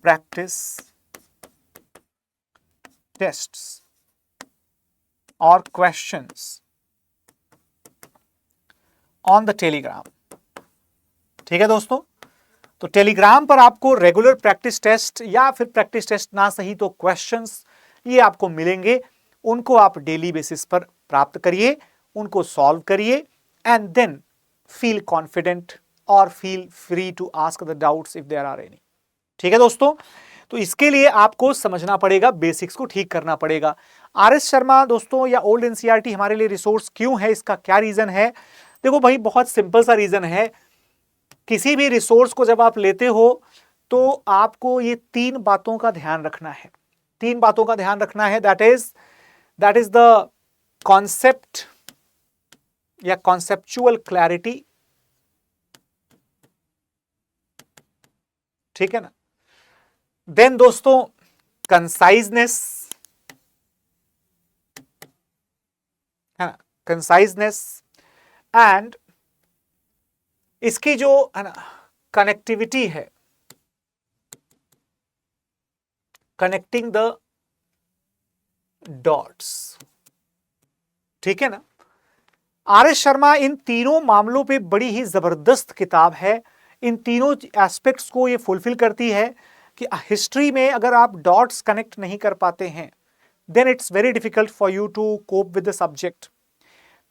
practice tests और क्वेश्चंस ऑन द टेलीग्राम। ठीक है दोस्तों, तो टेलीग्राम पर आपको रेगुलर प्रैक्टिस टेस्ट या फिर प्रैक्टिस टेस्ट ना सही तो क्वेश्चंस ये आपको मिलेंगे, उनको आप डेली बेसिस पर प्राप्त करिए, उनको सॉल्व करिए एंड देन फील कॉन्फिडेंट और feel free to ask the doubts if there are any. ठीक है दोस्तों, तो इसके लिए आपको समझना पड़ेगा, बेसिक्स को ठीक करना पड़ेगा। आर.एस. शर्मा दोस्तों या ओल्ड एनसीईआरटी हमारे लिए रिसोर्स क्यों है, इसका क्या रीजन है? देखो भाई, बहुत सिंपल सा रीजन है। किसी भी रिसोर्स को जब आप लेते हो तो आपको ये तीन बातों का ध्यान रखना है, तीन बातों का ध्यान रखना है, दैट इज द कॉन्सेप्ट या कॉन्सेप्चुअल क्लैरिटी, ठीक है ना। देन दोस्तों कंसाइजनेस, है ना, कंसाइजनेस एंड इसकी जो है ना कनेक्टिविटी है, कनेक्टिंग द डॉट्स, ठीक है ना। आर.एस. शर्मा इन तीनों मामलों पे बड़ी ही जबरदस्त किताब है, इन तीनों एस्पेक्ट्स को ये फुलफिल करती है कि हिस्ट्री में अगर आप डॉट्स कनेक्ट नहीं कर पाते हैं then it's very difficult for you to cope with the subject.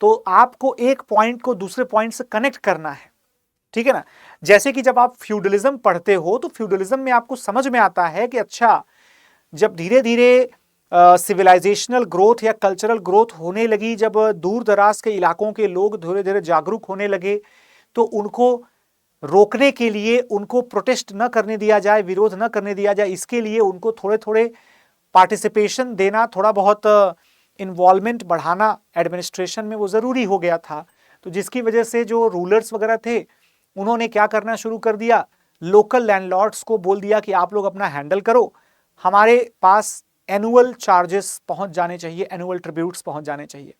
तो आपको एक पॉइंट को दूसरे पॉइंट से कनेक्ट करना है, ठीक है ना। जैसे कि जब आप फ्यूडलिज्म पढ़ते हो तो फ्यूडलिज्म में आपको समझ में आता है कि अच्छा, जब धीरे धीरे सिविलाइजेशनल ग्रोथ या कल्चरल ग्रोथ होने लगी, जब दूर दराज के इलाकों के लोग धीरे धीरे जागरूक होने लगे, तो उनको रोकने के लिए, उनको प्रोटेस्ट न करने दिया जाए, विरोध न करने दिया जाए, इसके लिए उनको थोड़े थोड़े पार्टिसिपेशन देना, थोड़ा बहुत इन्वॉल्वमेंट बढ़ाना एडमिनिस्ट्रेशन में वो ज़रूरी हो गया था। तो जिसकी वजह से जो रूलर्स वगैरह थे उन्होंने क्या करना शुरू कर दिया, लोकल लैंडलॉर्ड्स को बोल दिया कि आप लोग अपना हैंडल करो, हमारे पास एनुअल चार्जेस पहुंच जाने चाहिए, एनुअल ट्रिब्यूट्स पहुंच जाने चाहिए।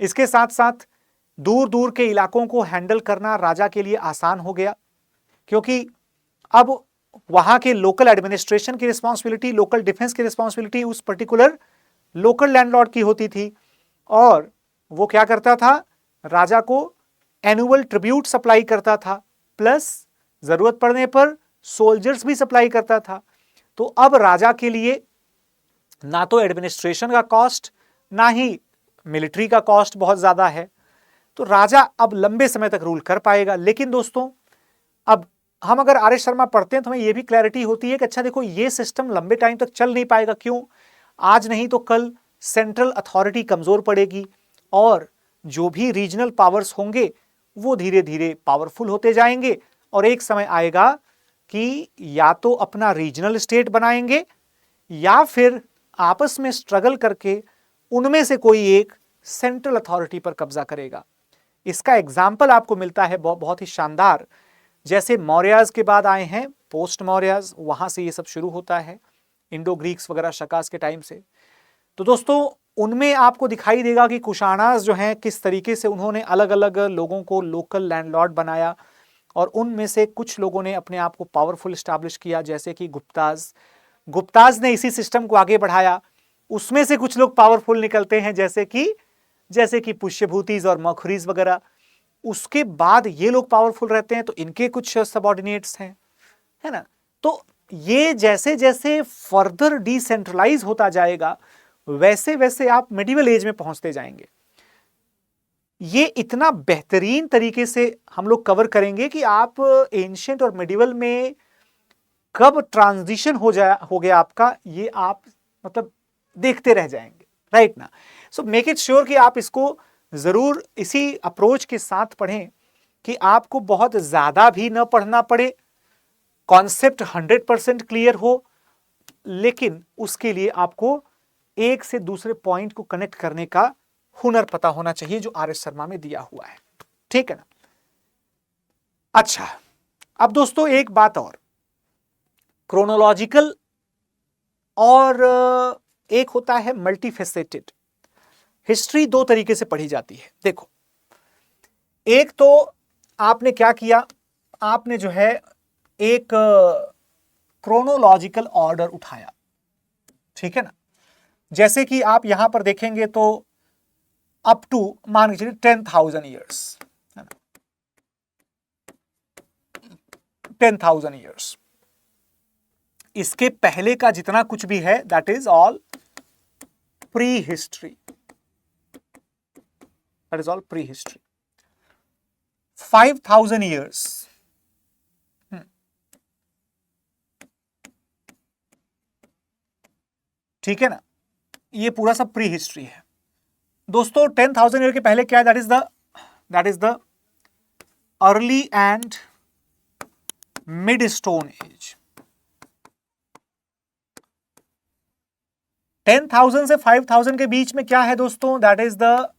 इसके साथ साथ दूर दूर के इलाकों को हैंडल करना राजा के लिए आसान हो गया, क्योंकि अब वहां के लोकल एडमिनिस्ट्रेशन की रिस्पॉन्सिबिलिटी, लोकल डिफेंस की रिस्पॉन्सिबिलिटी उस पर्टिकुलर लोकल लैंडलॉर्ड की होती थी, और वो क्या करता था, राजा को एनुअल ट्रिब्यूट सप्लाई करता था, प्लस जरूरत पड़ने पर सोल्जर्स भी सप्लाई करता था। तो अब राजा के लिए ना तो एडमिनिस्ट्रेशन का कॉस्ट, ना ही मिलिट्री का कॉस्ट बहुत ज्यादा है, तो राजा अब लंबे समय तक रूल कर पाएगा। लेकिन दोस्तों, अब हम अगर आर.एस. शर्मा पढ़ते हैं तो हमें यह भी क्लैरिटी होती है कि अच्छा देखो, ये सिस्टम लंबे टाइम तक चल नहीं पाएगा। क्यों? आज नहीं तो कल सेंट्रल अथॉरिटी कमजोर पड़ेगी और जो भी रीजनल पावर्स होंगे वो धीरे धीरे पावरफुल होते जाएंगे, और एक समय आएगा कि या तो अपना रीजनल स्टेट बनाएंगे या फिर आपस में स्ट्रगल करके उनमें से कोई एक सेंट्रल अथॉरिटी पर कब्जा करेगा। इसका एग्जाम्पल आपको मिलता है बहुत ही शानदार, जैसे मौर्याज के बाद आए हैं पोस्ट मौर्याज, वहां से ये सब शुरू होता है, इंडो ग्रीक्स वगैरह शकास के टाइम से। तो दोस्तों, उनमें आपको दिखाई देगा कि कुशाणाज जो हैं किस तरीके से उन्होंने अलग अलग लोगों को लोकल लैंडलॉर्ड बनाया, और उनमें से कुछ लोगों ने अपने आप को पावरफुल स्टैब्लिश किया, जैसे कि गुप्ताज ने इसी सिस्टम को आगे बढ़ाया। उसमें से कुछ लोग पावरफुल निकलते हैं, जैसे कि पुष्यभूतिज और मखरीज वगैरह। उसके बाद ये लोग पावरफुल रहते हैं तो इनके कुछ सबऑर्डिनेट्स हैं, है ना। तो ये जैसे जैसे फर्दर डिसेंट्रलाइज होता जाएगा वैसे वैसे आप मिडिवल एज में पहुंचते जाएंगे। ये इतना बेहतरीन तरीके से हम लोग कवर करेंगे कि आप एंशिएंट और मिडिवल में कब ट्रांजिशन हो गया आपका, ये आप मतलब देखते रह जाएंगे, राइट ना। सो मेक इट श्योर कि आप इसको जरूर इसी अप्रोच के साथ पढ़ें कि आपको बहुत ज्यादा भी न पढ़ना पड़े, कॉन्सेप्ट 100% क्लियर हो, लेकिन उसके लिए आपको एक से दूसरे पॉइंट को कनेक्ट करने का हुनर पता होना चाहिए, जो आर एस शर्मा में दिया हुआ है, ठीक है ना। अच्छा, अब दोस्तों एक बात और, क्रोनोलॉजिकल और एक होता है मल्टीफेसेटेड। हिस्ट्री दो तरीके से पढ़ी जाती है। देखो, एक तो आपने क्या किया, आपने जो है एक क्रोनोलॉजिकल ऑर्डर उठाया, ठीक है ना। जैसे कि आप यहां पर देखेंगे तो अप टू मान के चलिए 10,000 ईयर्स, है ना, 10,000 ईयर्स। इसके पहले का जितना कुछ भी है that is all pre history, that is all pre history. 5,000 years, ठीक है ना, ये पूरा सब प्री हिस्ट्री है। दोस्तों 10,000 ईयर के पहले क्या है, that is the early and mid stone age. 10,000 से 5,000 के बीच में क्या है दोस्तों, that is the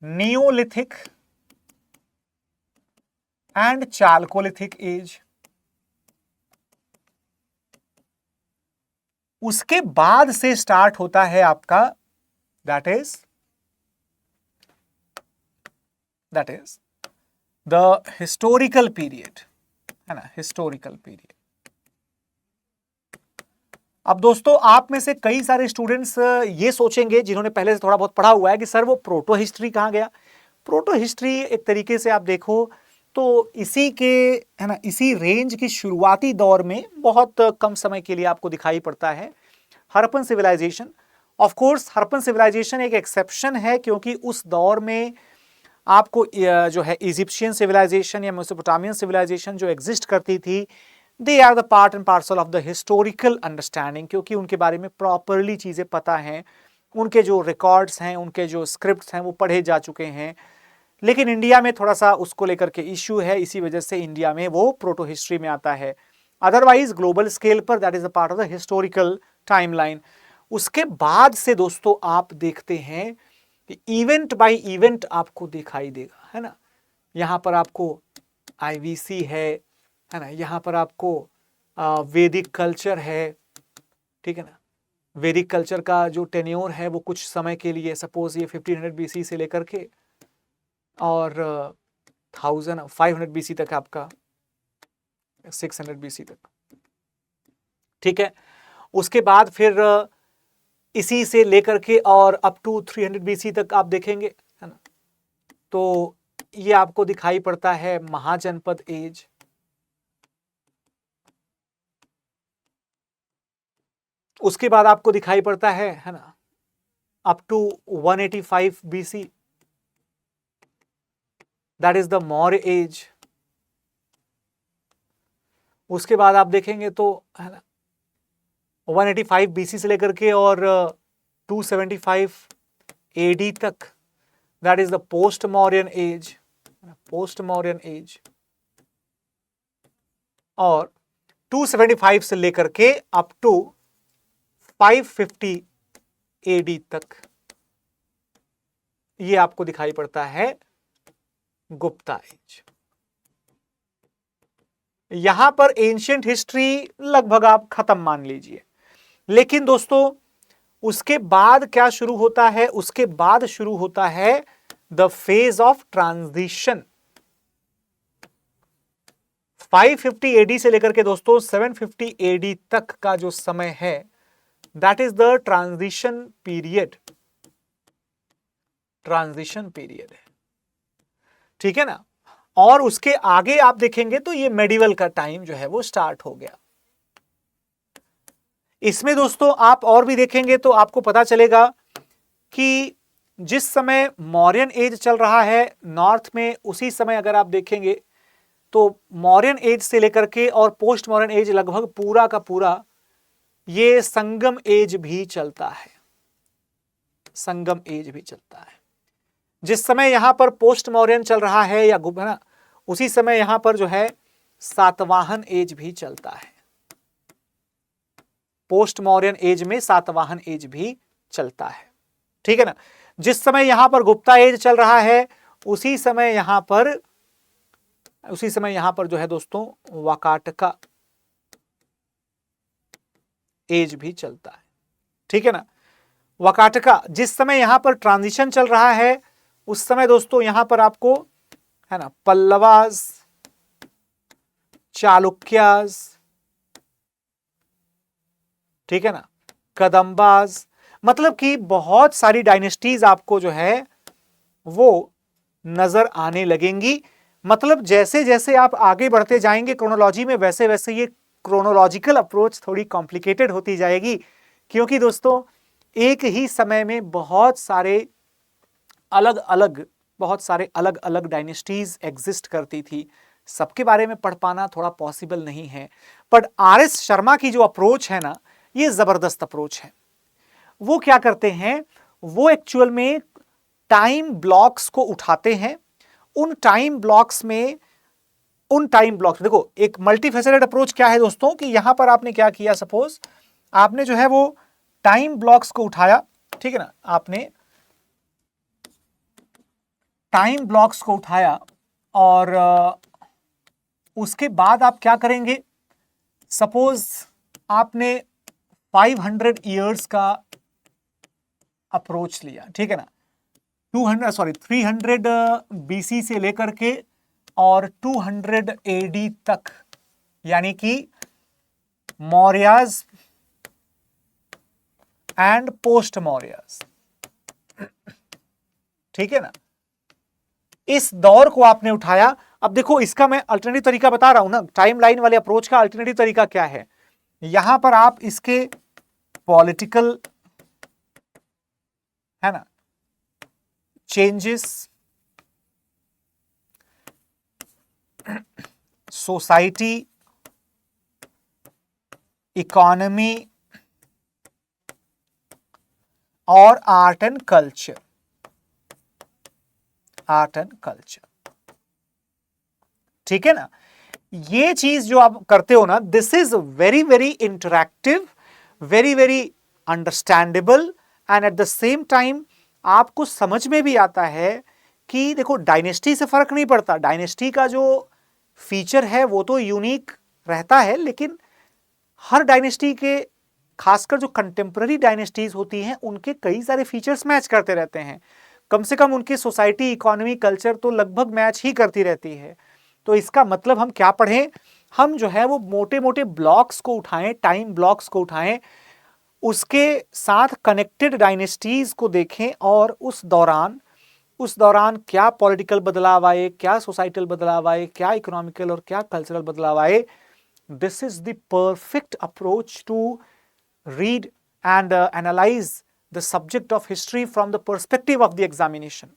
neolithic and chalcolithic age. उसके बाद से स्टार्ट होता है आपका that is the historical period, है ना, हिस्टोरिकल पीरियड। अब दोस्तों आप में से कई सारे स्टूडेंट्स ये सोचेंगे, जिन्होंने पहले से थोड़ा बहुत पढ़ा हुआ है, कि सर वो प्रोटो हिस्ट्री कहां गया। प्रोटो हिस्ट्री एक तरीके से आप देखो तो इसी के, है ना, इसी रेंज की शुरुआती दौर में बहुत कम समय के लिए आपको दिखाई पड़ता है Harappan civilization. Of course Harappan civilization एक एक्सेप्शन है, क्योंकि उस दौर में आपको जो है इजिप्शियन सिविलाइजेशन या मेसोपोटामियन सिविलाइजेशन जो एग्जिस्ट करती थी, they are the part and parcel of the historical understanding, क्योंकि उनके बारे में प्रॉपरली चीजें पता हैं, उनके जो रिकॉर्ड्स हैं, उनके जो स्क्रिप्ट्स हैं वो पढ़े जा चुके हैं। लेकिन इंडिया में थोड़ा सा उसको लेकर के इश्यू है, इसी वजह से इंडिया में वो प्रोटो हिस्ट्री में आता है। अदरवाइज ग्लोबल स्केल पर that is a part of the historical timeline. उसके बाद से दोस्तों आप देखते हैं कि इवेंट बाय इवेंट आपको दिखाई देगा, है ना। यहां पर आपको आईवीसी है ना, यहां पर आपको वैदिक कल्चर है, ठीक है ना। वैदिक कल्चर का जो टेन्योर है वो कुछ समय के लिए, सपोज ये 1500 बीसी से लेकर के और 1500 बीसी तक, आपका 600 बीसी तक, ठीक है। उसके बाद फिर इसी से लेकर के और अप टू 300 बीसी तक आप देखेंगे, है ना। तो ये आपको दिखाई पड़ता है महाजनपद एज। उसके बाद आपको दिखाई पड़ता है ना, up to 185 BC, that is the Maurya age. उसके बाद आप देखेंगे तो, है ना, 185 बीसी से लेकर के और 275 एडी तक, that is the post Mauryan age, post Mauryan age. और 275 से लेकर के अप टू 550 एडी तक ये आपको दिखाई पड़ता है गुप्ता एज। यहां पर एंशिएंट हिस्ट्री लगभग आप खत्म मान लीजिए। लेकिन दोस्तों उसके बाद क्या शुरू होता है, उसके बाद शुरू होता है the phase of transition. 550 AD से लेकर के दोस्तों 750 एडी तक का जो समय है that is the transition period, transition period है, ठीक है ना। और उसके आगे आप देखेंगे तो ये मेडिवल का टाइम जो है वो स्टार्ट हो गया। इसमें दोस्तों आप और भी देखेंगे तो आपको पता चलेगा कि जिस समय मौर्यन एज चल रहा है नॉर्थ में, उसी समय अगर आप देखेंगे तो मौर्यन एज से लेकर के और पोस्ट मॉडर्न एज लगभग पूरा का पूरा ये संगम एज भी चलता है, संगम एज भी चलता है। जिस समय यहां पर पोस्ट मॉडर्न चल रहा है या ना, उसी समय यहां पर जो है सातवाहन एज भी चलता है। पोस्ट मॉडर्न एज में सातवाहन एज भी चलता है, ठीक है ना। जिस समय यहां पर गुप्ता एज चल रहा है उसी समय यहां पर जो है दोस्तों वाकाटका एज भी चलता है, ठीक है ना। वाकाटका जिस समय यहां पर ट्रांजिशन चल रहा है उस समय दोस्तों यहां पर आपको है ना पल्लवास, चालुक्यास, ठीक है ना, कदम्बास, मतलब कि बहुत सारी डायनेस्टीज आपको जो है वो नजर आने लगेंगी। मतलब जैसे जैसे आप आगे बढ़ते जाएंगे क्रोनोलॉजी में वैसे वैसे ये क्रोनोलॉजिकल अप्रोच थोड़ी कॉम्प्लिकेटेड होती जाएगी, क्योंकि दोस्तों एक ही समय में बहुत सारे अलग अलग डायनेस्टीज एग्जिस्ट करती थी। सबके बारे में पढ़ पाना थोड़ा पॉसिबल नहीं है, बट आर.एस. शर्मा की जो अप्रोच है ना ये जबरदस्त अप्रोच है। वो क्या करते हैं, वो एक्चुअल में टाइम ब्लॉक्स को उठाते हैं। उन टाइम ब्लॉक्स देखो एक मल्टीफेसेटेड अप्रोच क्या है दोस्तों कि यहां पर आपने क्या किया, सपोज आपने जो है वो टाइम ब्लॉक्स को उठाया, ठीक है ना, आपने टाइम ब्लॉक्स को उठाया और उसके बाद आप क्या करेंगे, सपोज आपने 500 इयर्स का अप्रोच लिया, ठीक है ना, 300 बीसी से लेकर के और 200 एडी तक, यानी कि मौर्याज एंड पोस्ट मौर्याज, ठीक है ना। इस दौर को आपने उठाया। अब देखो इसका मैं अल्टरनेटिव तरीका बता रहा हूं ना, टाइमलाइन वाले अप्रोच का अल्टरनेटिव तरीका क्या है, यहां पर आप इसके पॉलिटिकल है ना चेंजेस, सोसाइटी, इकोनॉमी और आर्ट एंड कल्चर, ठीक है ना। ये चीज जो आप करते हो ना, this is very very interactive, very very understandable and at the same time आपको समझ में भी आता है कि देखो डायनेस्टी से फर्क नहीं पड़ता, डायनेस्टी का जो फीचर है वो तो यूनिक रहता है, लेकिन हर डायनेस्टी के खासकर जो कंटेम्पररी डायनेस्टीज होती हैं उनके कई सारे फीचर्स मैच करते रहते हैं। कम से कम उनकी सोसाइटी, इकोनॉमी, कल्चर तो लगभग मैच ही करती रहती है। तो इसका मतलब हम क्या पढ़ें, हम जो है वो मोटे मोटे ब्लॉक्स को उठाएं, टाइम ब्लॉक्स को उठाएं, उसके साथ कनेक्टेड डायनेस्टीज को देखें और उस दौरान क्या पॉलिटिकल बदलाव आए, क्या सोसाइटल बदलाव आए, क्या इकोनॉमिकल और क्या कल्चरल बदलाव आए। This is the perfect approach to read and analyse the subject of history from the perspective of the examination,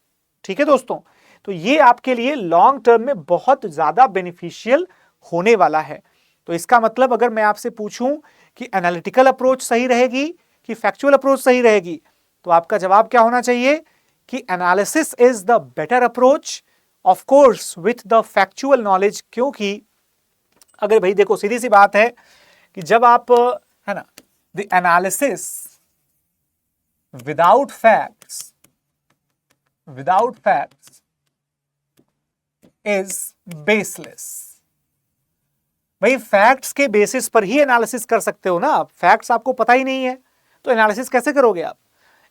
ठीक है दोस्तों। तो ये आपके लिए लॉन्ग टर्म में बहुत ज्यादा बेनिफिशियल होने वाला है। तो इसका मतलब अगर मैं आपसे पूछूं कि एनालिटिकल अप्रोच सही रहेगी कि फैक्चुअल अप्रोच सही रहेगी, तो आपका जवाब क्या होना चाहिए कि analysis is the better approach, of course with the factual knowledge. क्योंकि अगर भाई देखो सीधी सी बात है कि जब आप है ना the analysis without facts is baseless. भाई फैक्ट्स के बेसिस पर ही एनालिसिस कर सकते हो ना आप, फैक्ट्स आपको पता ही नहीं है तो एनालिसिस कैसे करोगे आप।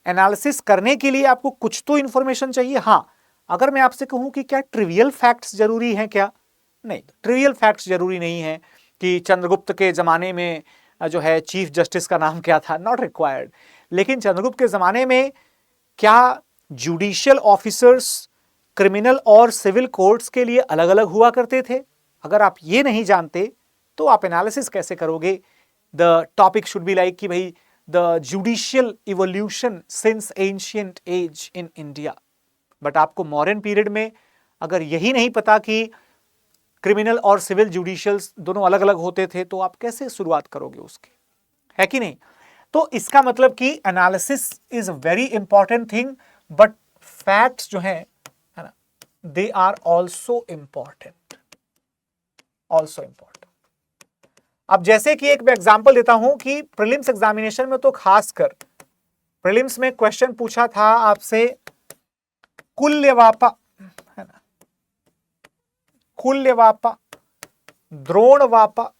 एनालिसिस करने के लिए आपको कुछ तो इंफॉर्मेशन चाहिए। हाँ, अगर मैं आपसे कहूं कि क्या ट्रिवियल फैक्ट्स जरूरी हैं क्या, नहीं, ट्रिवियल फैक्ट्स जरूरी नहीं है कि चंद्रगुप्त के जमाने में जो है चीफ जस्टिस का नाम क्या था, नॉट रिक्वायर्ड। लेकिन चंद्रगुप्त के जमाने में क्या जुडिशियल ऑफिसर्स क्रिमिनल और सिविल कोर्ट्स के लिए अलग अलग हुआ करते थे, अगर आप ये नहीं जानते तो आप एनालिसिस कैसे करोगे। The topic should be like कि भाई the judicial evolution since ancient age in India. But आपको मॉडर्न पीरियड में अगर यही नहीं पता कि क्रिमिनल और सिविल जुडिशियल्स दोनों अलग अलग होते थे, तो आप कैसे शुरुआत करोगे उसकी, है कि नहीं? तो इसका मतलब कि analysis is a very important thing, but facts जो है ना, they are also important, also important. अब जैसे कि एक मैं एग्जांपल देता हूं कि प्रीलिम्स एग्जामिनेशन में तो खासकर प्रीलिम्स में क्वेश्चन पूछा था आपसे कुल्यवापा, है ना, कुल्यवापा, द्रोणवापा।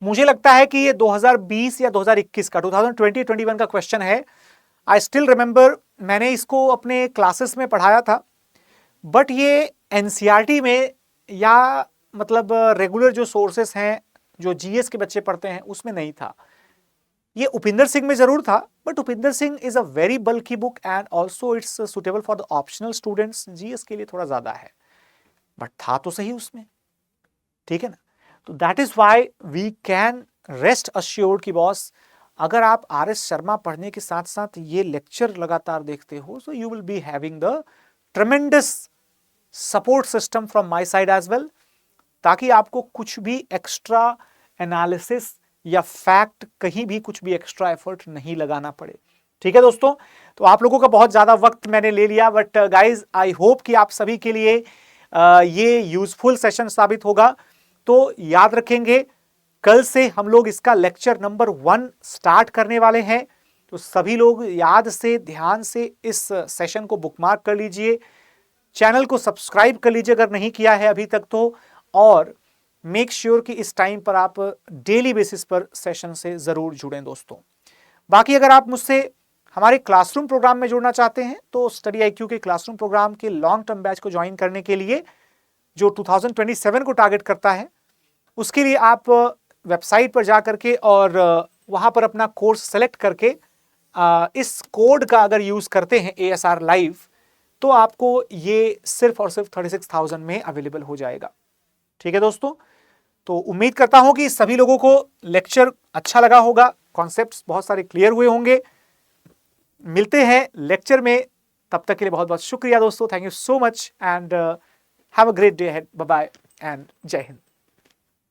मुझे लगता है कि ये 2020 या 2021 का 2020-21 का क्वेश्चन है। आई स्टिल रिमेंबर, मैंने इसको अपने क्लासेस में पढ़ाया था, बट ये एनसीईआरटी में या मतलब रेगुलर जो सोर्सेस हैं जो जीएस के बच्चे पढ़ते हैं उसमें नहीं था। ये उपिंदर सिंह में जरूर था, but Upinder Singh is a very bulky book and also it's suitable for the optional students. GS के लिए थोड़ा ज्यादा है, बट था तो सही उसमें, ठीक है ना? तो that is why we can rest assured कि बॉस, अगर आप आर.एस. शर्मा पढ़ने के साथ साथ ये लेक्चर लगातार देखते हो, so you will be having the tremendous support system from my side as well, ताकि आपको कुछ भी एक्स्ट्रा एनालिसिस या फैक्ट, कहीं भी कुछ भी एक्स्ट्रा एफर्ट नहीं लगाना पड़े। ठीक है दोस्तों, तो आप लोगों का बहुत ज्यादा वक्त मैंने ले लिया, बट गाइज आई होप कि आप सभी के लिए ये यूजफुल सेशन साबित होगा। तो याद रखेंगे, कल से हम लोग इसका लेक्चर नंबर 1 स्टार्ट करने वाले हैं, तो सभी लोग याद से, ध्यान से इस सेशन को बुकमार्क कर लीजिए, चैनल को सब्सक्राइब कर लीजिए अगर नहीं किया है अभी तक तो, और मेक श्योर कि इस टाइम पर आप डेली बेसिस पर सेशन से जरूर जुड़ें दोस्तों। बाकी अगर आप मुझसे हमारे क्लासरूम प्रोग्राम में जुड़ना चाहते हैं, तो स्टडी आईक्यू के क्लासरूम प्रोग्राम के लॉन्ग टर्म बैच को ज्वाइन करने के लिए, जो 2027 को टारगेट करता है, उसके लिए आप वेबसाइट पर जा करके और वहां पर अपना कोर्स सेलेक्ट करके इस कोड का अगर यूज करते हैं ASR लाइव, तो आपको ये सिर्फ और सिर्फ 36,000 में अवेलेबल हो जाएगा। ठीक है दोस्तों, तो उम्मीद करता हूं कि सभी लोगों को लेक्चर अच्छा लगा होगा, कॉन्सेप्ट्स बहुत सारे क्लियर हुए होंगे। मिलते हैं लेक्चर में, तब तक के लिए बहुत बहुत शुक्रिया दोस्तों। Thank you so much and have a great day ahead. Bye bye and जय हिंद।